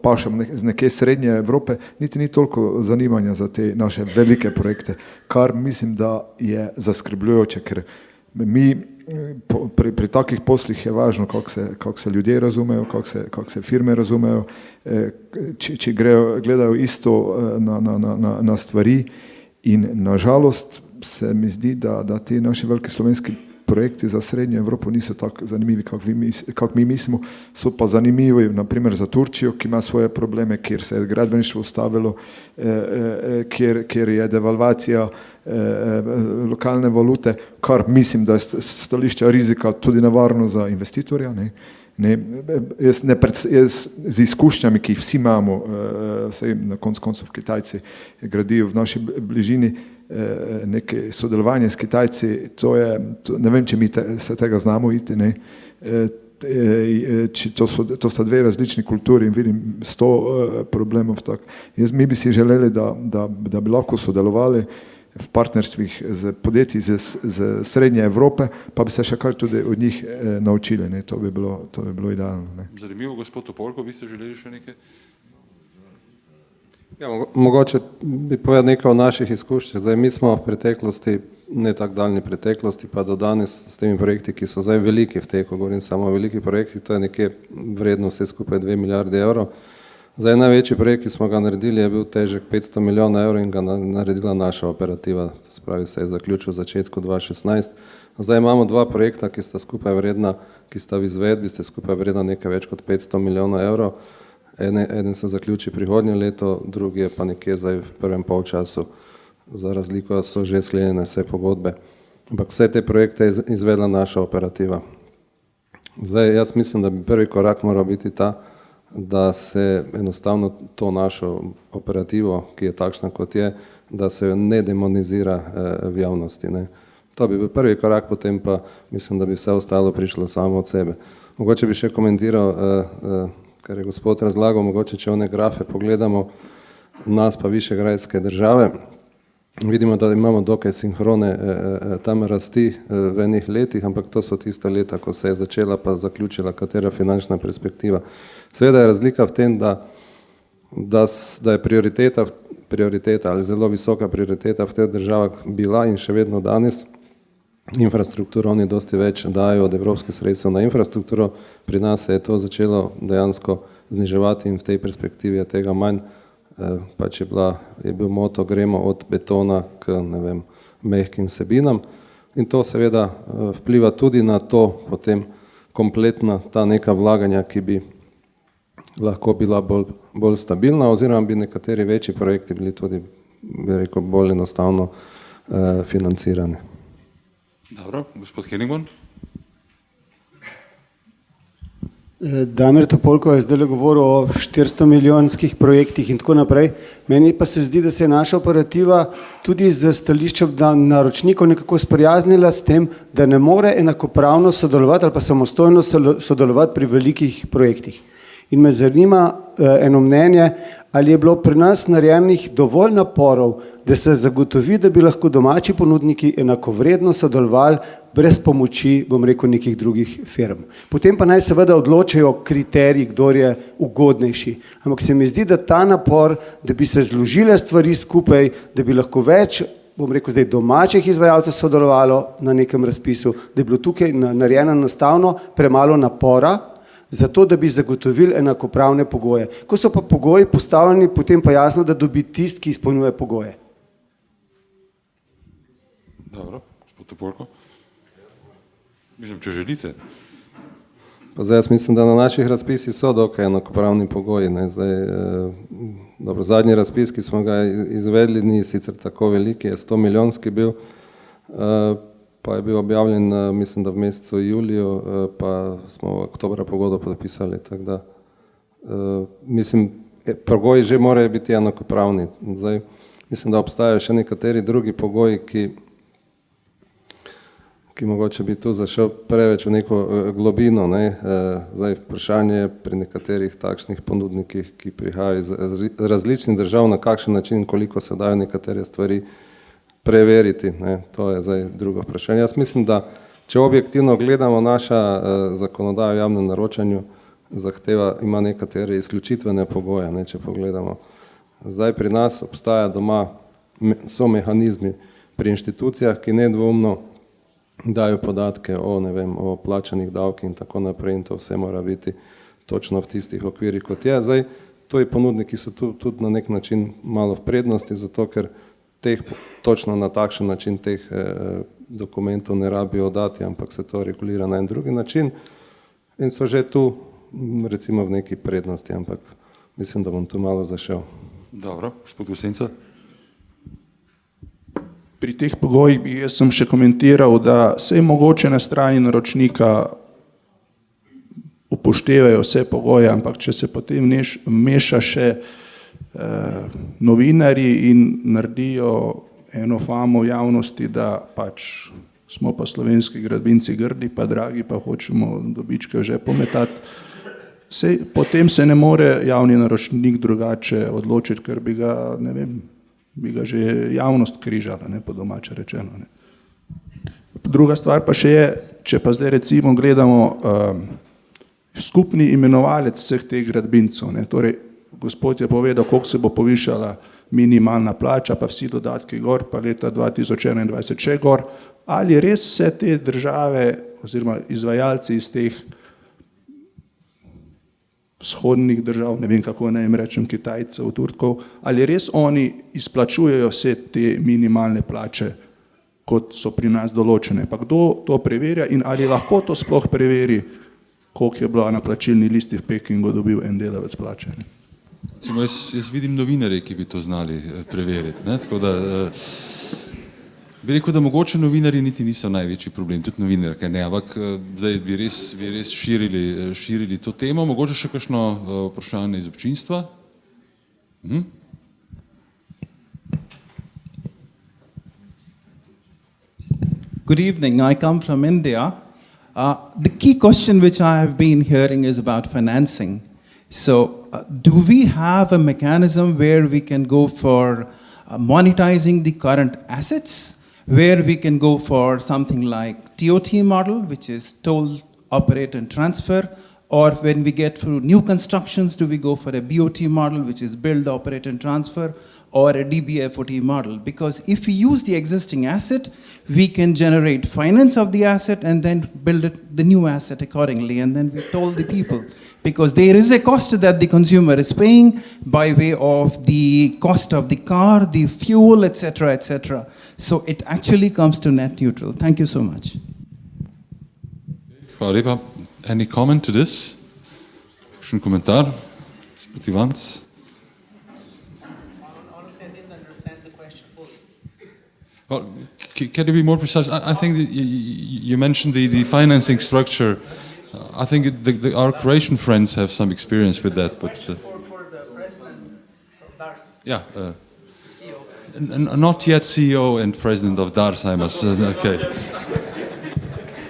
pašemo z neke srednje Evrope, niti ni toliko zanimanja za te naše velike projekte, kar mislim, da je zaskrbljujoče, ker mi pri takih poslih je važno, kako se ljudje razumejo, kako se firme razumejo, če gledajo isto na stvari in nažalost se mi zdi, da ti naši veliki slovenski projekti za srednjo Evropo niso tako zanimivi, kako mi mislimo, so pa zanimivi, naprimer za Turčijo, ki ima svoje probleme, kjer se je gradbeništvo ustavilo, kjer je devalvacija lokalne valute, kar mislim, da je stališča rizika tudi nevarno za investitorja. Jaz z izkušnjami, ki jih vsi imamo, na koncu koncev Kitajci gradijo v naši bližini, neke sodelovanje s Kitajci, ne vem, če mi se tega znamo iti, to sta dve različni kulturi in vidim 100 problemov. Mi bi si želeli, da bi lahko sodelovali v partnerstvih z podjetji z srednje Evrope, pa bi se še kar tudi od njih naučili, to bi bilo idealno. Zanimivo, gospod Topolko, vi ste želeli še nekaj? Ja, mogoče bi povedal nekaj o naših izkušnjah. Zdaj, mi smo v preteklosti, ne tako daljni preteklosti, pa do danes s temi projekti, ki so zdaj veliki v teku, govorim samo o velikih projektih, to je nekje vredno vse skupaj 2 milijarde evrov. Zdaj, največji projekt, ki smo ga naredili, je bil težek 500 milijonov evrov in ga naredila naša operativa, to se pravi, se je zaključil v začetku 2016. Zdaj imamo dva projekta, ki sta skupaj vredna, ki sta v izvedbi, sta skupaj vredna nekaj več kot 500 milijonov evrov. Eden se zaključi prihodnje leto, drugi je pa nekje zdaj v prvem polčasu. Za razliko so že sklenjene vse pogodbe. Ampak vse te projekte je izvedla naša operativa. Zdaj, jaz mislim, da bi prvi korak moral biti ta, da se enostavno to našo operativo, ki je takšna kot je, da se jo ne demonizira v javnosti. To bi bil prvi korak, potem pa mislim, da bi vse ostalo prišlo samo od sebe. Mogoče bi še komentiral, kar je gospod razlagal, mogoče če one grafe pogledamo, nas pa višegrajske države, vidimo, da imamo dokaj sinhrone tam rasti v enih letih, ampak to so tista leta, ko se je začela pa zaključila katera finančna perspektiva. Seveda je razlika v tem, da je prioriteta ali zelo visoka prioriteta v teh državah bila in še vedno danes infrastrukturo, oni dosti več dajo od evropskih sredstev na infrastrukturo, pri nas se je to začelo dejansko zniževati in v tej perspektivi je tega manj, pač je bil moto, gremo od betona k, ne vem, mehkim vsebinam. In to seveda vpliva tudi na to potem kompletna ta neka vlaganja, ki bi lahko bila bolj stabilna, oziroma bi nekateri večji projekti bili tudi, bi rekel, bolj enostavno financirani. Dobro, gospod Henningborn. Damir Topolko je zdaj govoril o 400 milijonskih projektih in tako naprej. Meni pa se zdi, da se je naša operativa tudi z stališčem naročnikov nekako sprijaznila s tem, da ne more enakopravno sodelovati ali pa samostojno sodelovati pri velikih projektih. In me zanima eno mnenje, ali je bilo pri nas narejenih dovolj naporov, da se zagotovi, da bi lahko domači ponudniki enakovredno sodelovali brez pomoči, bom rekel, nekih drugih firm. Potem pa naj seveda odločajo kriteriji, kdo je ugodnejši. Ampak se mi zdi, da ta napor, da bi se zložile stvari skupaj, da bi lahko več, bom rekel zdaj, domačih izvajalcev sodelovalo na nekem razpisu, da je bilo tukaj narejeno enostavno premalo napora, zato da bi zagotovili enakopravne pogoje. Ko so pa pogoji postavljeni, potem pa jasno, da dobi tist, ki izpolnjuje pogoje. Dobro, gospod Topolko. Mislim, če želite. Pa zdaj jaz mislim, da na naših razpisih so dokaj enakopravni pogoji. Zdaj, dobro, zadnji razpis, ki smo ga izvedli, ni sicer tako veliki, je 100 milijonski bil, pa je bil objavljen, mislim, da v mesecu juliju, pa smo v oktobra pogodbo podpisali, tako da, mislim, pogoji že morajo biti enakopravni. Zdaj, mislim, da obstajajo še nekateri drugi pogoji, ki mogoče bi tu zašel preveč v neko globino, ne. Zdaj, vprašanje je pri nekaterih takšnih ponudnikih, ki prihajajo iz različnih držav, na kakšen način, koliko se dajo nekatere stvari preveriti, ne, to je zdaj drugo vprašanje. Jaz mislim, da če objektivno gledamo, naša zakonodaja o javnem naročanju zahteva, ima nekatere izključitvene pogoje, ne, če pogledamo. Zdaj pri nas obstaja doma, so mehanizmi pri inštitucijah, ki nedvoumno dajo podatke o, ne vem, o plačanih davkih in tako naprej, in to vse mora biti točno v tistih okvirih, kot je. Zdaj, tuji ponudniki so tudi na nek način malo v prednosti, zato ker točno na takšen način teh dokumentov ne rabijo dati, ampak se to regulira na en drugi način in so že tu recimo v neki prednosti, ampak mislim, da bom tu malo zašel. Dobro, gospod Gosenca. Pri teh pogojih bi jaz sem še komentiral, da se je mogoče na strani naročnika upoštevajo vse pogoje, ampak če se potem meša še novinarji in naredijo eno famo v javnosti, da pač smo pa slovenski gradbinci grdi, pa dragi, pa hočemo dobičke že pometati. Potem se ne more javni naročnik drugače odločiti, ker bi ga, ne vem, bi ga že javnost križala, ne, po domače rečeno. Ne. Druga stvar pa še je, če pa zdaj recimo gledamo skupni imenovalec vseh teh gradbincev, ne, torej gospod je povedal, koliko se bo povišala minimalna plača, pa vsi dodatki gor, pa leta 2021 še gor, ali res vse te države oziroma izvajalci iz teh vzhodnih držav, ne vem kako naj jim rečem, Kitajcev, Turkov, ali res oni izplačujejo vse te minimalne plače, kot so pri nas določene. Pa kdo to preverja in ali lahko to sploh preveri, koliko je bila na plačilni listi v Pekingu dobil en delavec plače. Jaz vidim novinarje, ki bi to znali preveriti, ne? Tako da bi rekel, da mogoče novinarji niti niso največji problem, tudi novinarke ne, ampak zdaj bi res širili to temo. Mogoče še kakšno vprašanje iz občinstva? Good evening, I come from India. The key question which I have been hearing is about financing. So do we have a mechanism where we can go for monetizing the current assets, where we can go for something like TOT model, which is toll, operate and transfer, Or when we get through new constructions, do we go for a BOT model, which is build, operate, and transfer, or a DBFOT model? Because if we use the existing asset, we can generate finance of the asset and then build the new asset accordingly. And then we told the people, because there is a cost that the consumer is paying by way of the cost of the car, the fuel, etc., etc. So it actually comes to net neutral. Thank you so much. Hvala lepa. Any comment to this? Kakšen komentar? Gospod Ivanc? Honestly, I didn't understand the question fully. Well, can you be more precise? I think that you mentioned the financing structure. I think our Croatian friends have some experience with that, but For the president of DARS, yeah, CEO. not yet CEO and president of DARS, I must. Okay.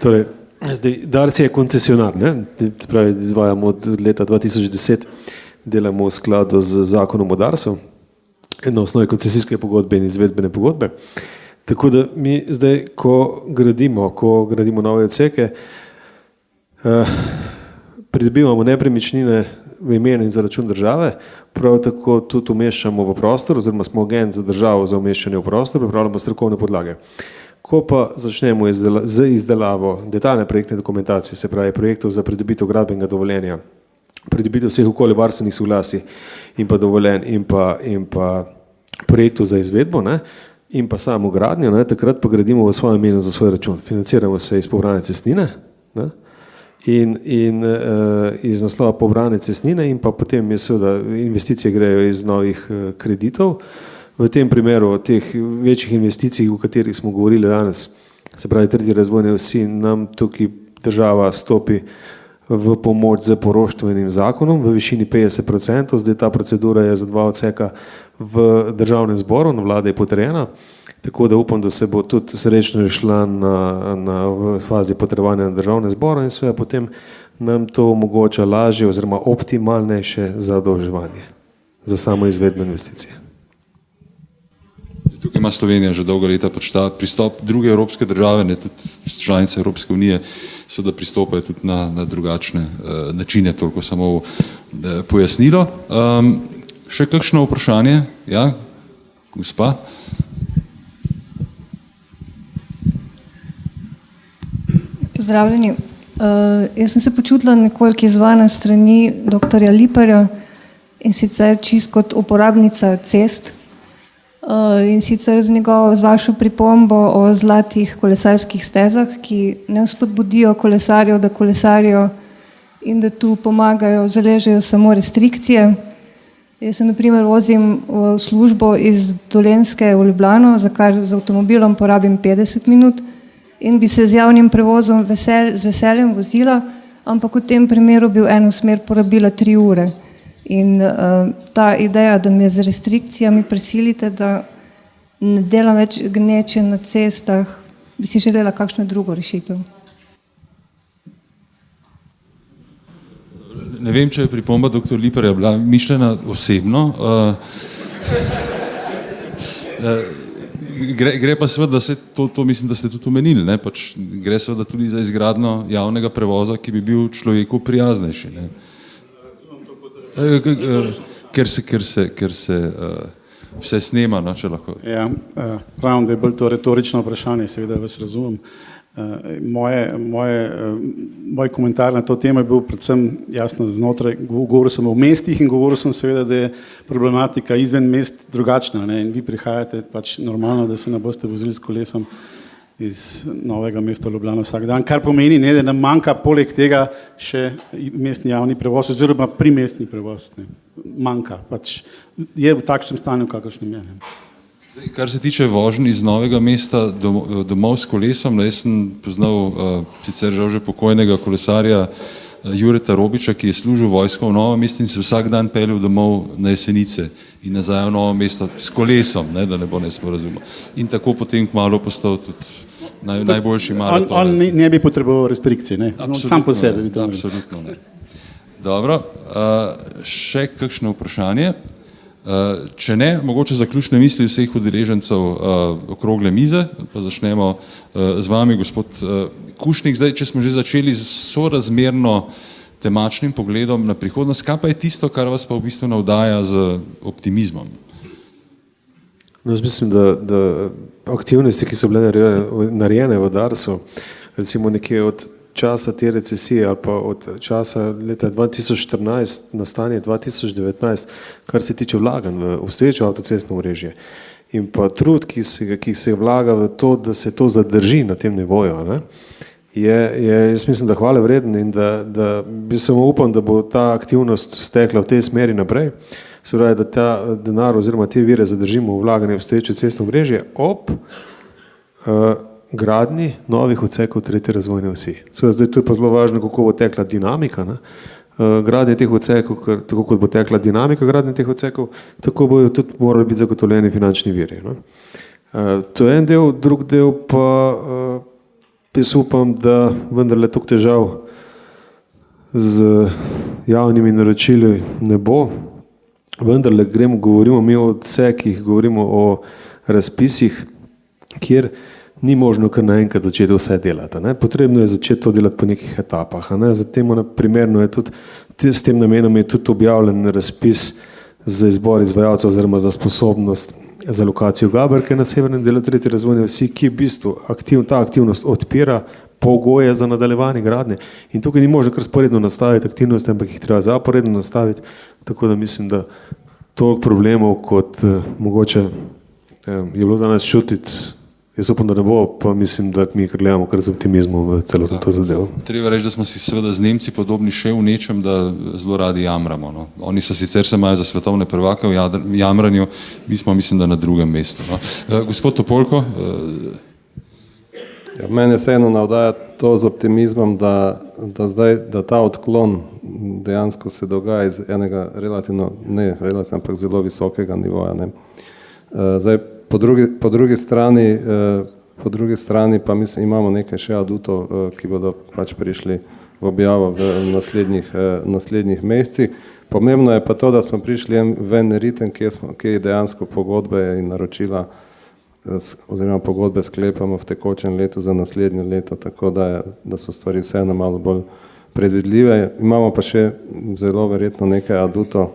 Torej, zdaj, DARS je koncesionar, ne? Pravi, izvajamo od leta 2010, delamo v skladu z zakonom o DARS-u, na osnovi koncesijske pogodbe in izvedbene pogodbe. Tako da mi zdaj, ko gradimo nove odseke, pridobivamo nepremičnine v imenu in za račun države, prav tako tudi umeščamo v prostor, oziroma smo agent za državo za umeščanje v prostor, pripravljamo strokovne podlage. Ko pa začnemo z izdelavo detaljne projektne dokumentacije, se pravi projektov za pridobitev gradbenega dovoljenja, pridobitev vseh okoljevarstvenih soglasij in pa dovoljenj in pa projektov za izvedbo, ne, in pa samo gradnjo, ne, takrat pa gradimo v svojem imenu za svoj račun. Financiramo se iz pobrane cestnine, ne, in iz naslova pobrane cestnine in pa potem je seveda investicije grejo iz novih kreditov. V tem primeru teh večjih investicij, o katerih smo govorili danes, se pravi tretji razvojne osi, nam tukaj država stopi v pomoč z poroštvenim zakonom v višini 50%, zdaj ta procedura je za 2 odseka v državnem zboru, na vlade je potrjena, tako da upam, da se bo tudi srečno išla v fazi potrebovanja na državnem zboru in seveda potem nam to omogoča lažje oziroma optimalnejše zadolževanje za samo izvedbo investicije. Tukaj ima Slovenija že dolga leta pač ta pristop, druge evropske države, ne tudi članice Evropske unije, seveda pristopajo tudi na drugačne načine, toliko samo pojasnilo. Še kakšno vprašanje? Ja, gospa? Pozdravljeni. Jaz sem se počutila nekoliko izzvana strani dr. Liperja in sicer čisto kot uporabnica cest in sicer z vašo pripombo o zlatih kolesarskih stezah, ki ne spodbudijo kolesarjev, da kolesarijo in da tu pomagajo, zaležejo samo restrikcije. Jaz se na primer vozim v službo iz Dolenjske v Ljubljano, za kar z avtomobilom porabim 50 minut in bi se z javnim prevozom z veseljem vozila, ampak v tem primeru bi v eno smer porabila 3 ure. In ta ideja, da me z restrikcijami prisilite, da ne delam več gneče na cestah, bi si želela kakšno drugo rešitev. Ne vem, če je pripomba dr. Liperja bila mišljena osebno. Gre pa seveda, da se to mislim, da ste tudi omenili, ne, pač gre seveda tudi za izgradnjo javnega prevoza, ki bi bil človeku prijaznejši, ne. Ker se vse snema, no, če lahko. Ja, pravim, da je bolj to retorično vprašanje, seveda vas razumem. Moj komentar na to temo je bil predvsem jasno znotraj, govoril sem o mestih in govoril sem seveda, da je problematika izven mest drugačna, ne, in vi prihajate pač normalno, da se ne boste vozili s kolesom iz Novega mesta v Ljubljano vsak dan, kar pomeni, ne, da nam manjka poleg tega še mestni javni prevoz oziroma primestni prevoz, ne, manjka, pač je v takšnem stanju, kakršnem je. Zdaj, kar se tiče vožnj iz Novega mesta domov s kolesom, jaz sem poznal sicer žal že pokojnega kolesarja Jureta Robiča, ki je služil vojsko v Novem mestu in se vsak dan peljal domov na Jesenice in nazaj v Novo mesto s kolesom, ne, da ne bo nesporazuma. In tako potem kmalu postal tudi najboljši maraton. On ne bi potreboval restrikcije, ne? Sam po sebi. Absolutno ne. Dobro, še kakšno vprašanje? Če ne, mogoče zaključne misli vseh udeležencev okrogle mize, pa začnemo z vami, gospod Kušnik. Zdaj, če smo že začeli s sorazmerno temačnim pogledom na prihodnost. Kaj pa je tisto, kar vas pa v bistvu navdaja z optimizmom? No, jaz mislim, da aktivnosti, ki so bile narejene v Darsu, recimo nekje od časa te recesije ali pa od časa leta 2014 na stanje 2019, kar se tiče vlaganj v obstoječe avtocestno omrežje in pa trud, ki se vlaga v to, da se to zadrži na tem nivoju, ne, jaz mislim, da hvale vreden in da bi samo upam, da bo ta aktivnost stekla v tej smeri naprej, se pravi, da ta denar oziroma te vire zadržimo v vlaganje v obstoječe cestno omrežje ob gradnji novih odsekov tretje razvojne osi. Zdaj to je pa zelo važno, kako bo tekla dinamika, ne? Gradnje teh odsekov, ker tako kot bo tekla dinamika gradnje teh odsekov, tako bojo tudi morali biti zagotovljeni finančni viri. Ne? To je en del, drug del pa jaz upam, da vendarle toliko težav z javnimi naročili ne bo. Vendarle govorimo mi o odsekih, govorimo o razpisih, kjer ni možno kar naenkrat začeti vse delati. Ne? Potrebno je začeti to delati po nekih etapah. Ne? Zatem primerno je tudi, s tem namenom je tudi objavljen razpis za izbor izvajalcev oziroma za sposobnost za lokacijo Gaberke na severnem delu tretje razvojne osi, ki v bistvu ta aktivnost odpira pogoje za nadaljevanje gradnje. In tukaj ni možno kar sporedno nastaviti aktivnosti, ampak jih treba zaporedno nastaviti, tako da mislim, da toliko problemov, kot mogoče je bilo danes čutiti, jaz upam, da ne bo, pa mislim, da mi gledamo kar z optimizmom v celotno to zadevo. Treba reči, da smo si seveda z Nemci podobni še v nečem, da zelo radi jamramo. No. Oni so sicer se imajo za svetovne prvake v jamranju, mi smo mislim, da na drugem mestu. No. Gospod Topolko. Ja, mene vseeno navdaja to z optimizmom, da ta odklon dejansko se dogaja iz enega ampak zelo visokega nivoja. Ne. Zdaj, po drugi strani pa mislim, imamo nekaj še adutov, ki bodo pač prišli v objavo v naslednjih mesecih. Pomembno je pa to, da smo prišli v en ritem, kjer dejansko pogodbe in naročila oziroma pogodbe sklepamo v tekočem letu za naslednje leto, tako da so stvari vseeno malo bolj predvidljive. Imamo pa še zelo verjetno nekaj adutov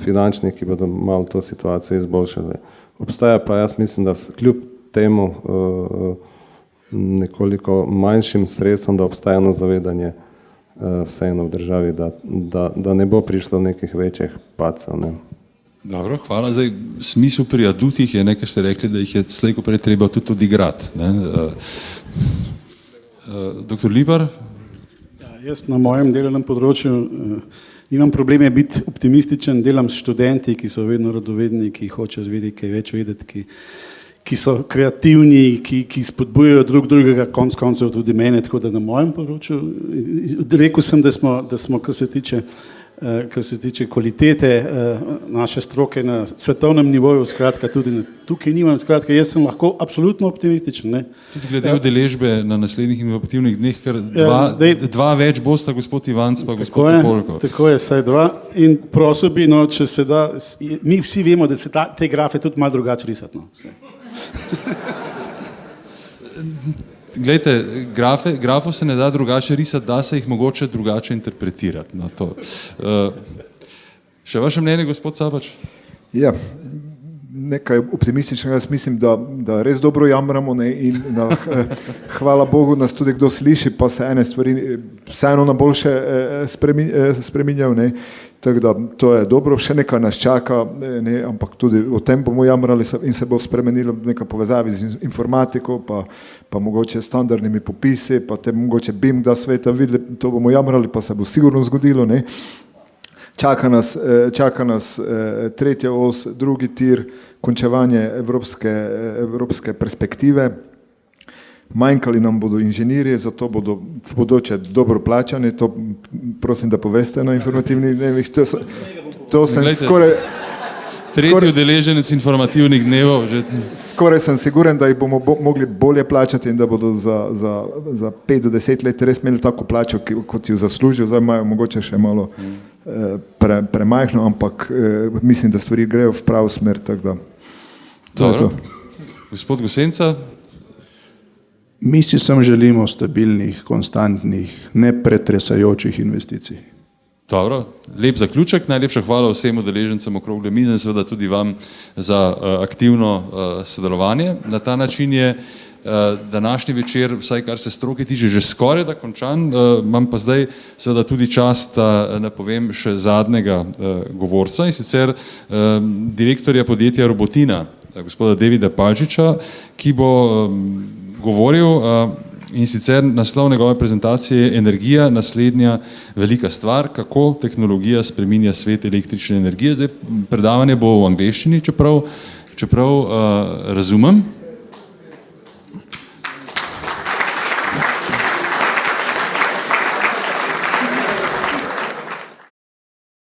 finančnih, ki bodo malo to situacijo izboljšali. Obstaja pa jaz mislim, da kljub temu nekoliko manjšim sredstvom, da obstaja eno zavedanje vseeno v državi, da ne bo prišlo nekih večjih padcev. Ne. Dobro, hvala. Zdaj, smisel pri adutih je nekaj, ste rekli, da jih je slej ko prej treba tudi odigrati. Doktor Libar? Ja, jaz na mojem delovnem področju nimam probleme biti optimističen, delam s študenti, ki so vedno radovedni, ki hočejo vedeti, kaj več vedeti, ki so kreativni, ki spodbujajo drugega, konec koncev tudi mene, tako da na mojem področju rekel sem, da smo kar se tiče kvalitete naše stroke na svetovnem nivoju, skratka tudi tukaj nimam, skratka jaz sem lahko absolutno optimističen. Ne? Tudi glede udeležbe na naslednjih inovativnih dneh, ker dva več bosta, gospod Ivanc pa gospod Topolko. Tako je, saj dva in prosil bi, no, če se da, mi vsi vemo, da se te grafe tudi malo drugače risati. No. Glejte, grafov se ne da drugače risati, da se jih mogoče drugače interpretirati. No, to. Še vaše mnenje, gospod Capač? Ja, nekaj optimističnega, jaz mislim, da res dobro jamramo, ne, in hvala Bogu nas tudi kdo sliši, pa se ene stvari vseeno na boljše spreminjajo, ne. Tako da to je dobro, še nekaj nas čaka, ne, ampak tudi o tem bomo jamrali in se bo spremenilo neka povezavi z informatiko, pa mogoče standardnimi popisi, pa te mogoče BIM da sveta videli, to bomo jamrali, pa se bo sigurno zgodilo, ne. Čaka nas tretja os, drugi tir, končevanje evropske perspektive. Manjkali nam bodo inženirji, zato bodo v bodoče dobro plačani, to prosim, da poveste na informativnih dnevih. To sem skoraj... Tretji udeleženec informativnih dnevov. Skoraj sem siguren, da jih bomo mogli bolje plačati in da bodo za 5 do 10 let res imeli tako plačo, kot jo zaslužijo. Zdaj imajo mogoče še malo premajhno, ampak mislim, da stvari grejo v pravo smer. Tako da. Dobro. Gospod Gosenca? Mi si sam želimo stabilnih, konstantnih, nepretresajočih investicij. Dobro, lep zaključek, najlepša hvala vsem udeležencem okrogle mize in seveda tudi vam za aktivno sodelovanje. Na ta način je današnji večer, vsaj kar se stroke tiče, že skoraj da končan. Imam pa zdaj seveda tudi čast, da napovem še zadnjega govorca, in sicer direktorja podjetja Robotina, gospoda Davida Palčiča, ki bo govoril, in sicer naslov njegove prezentacije je Energija, naslednja velika stvar, kako tehnologija spreminja svet električne energije. Zdaj, predavanje bo v angleščini, čeprav razumem.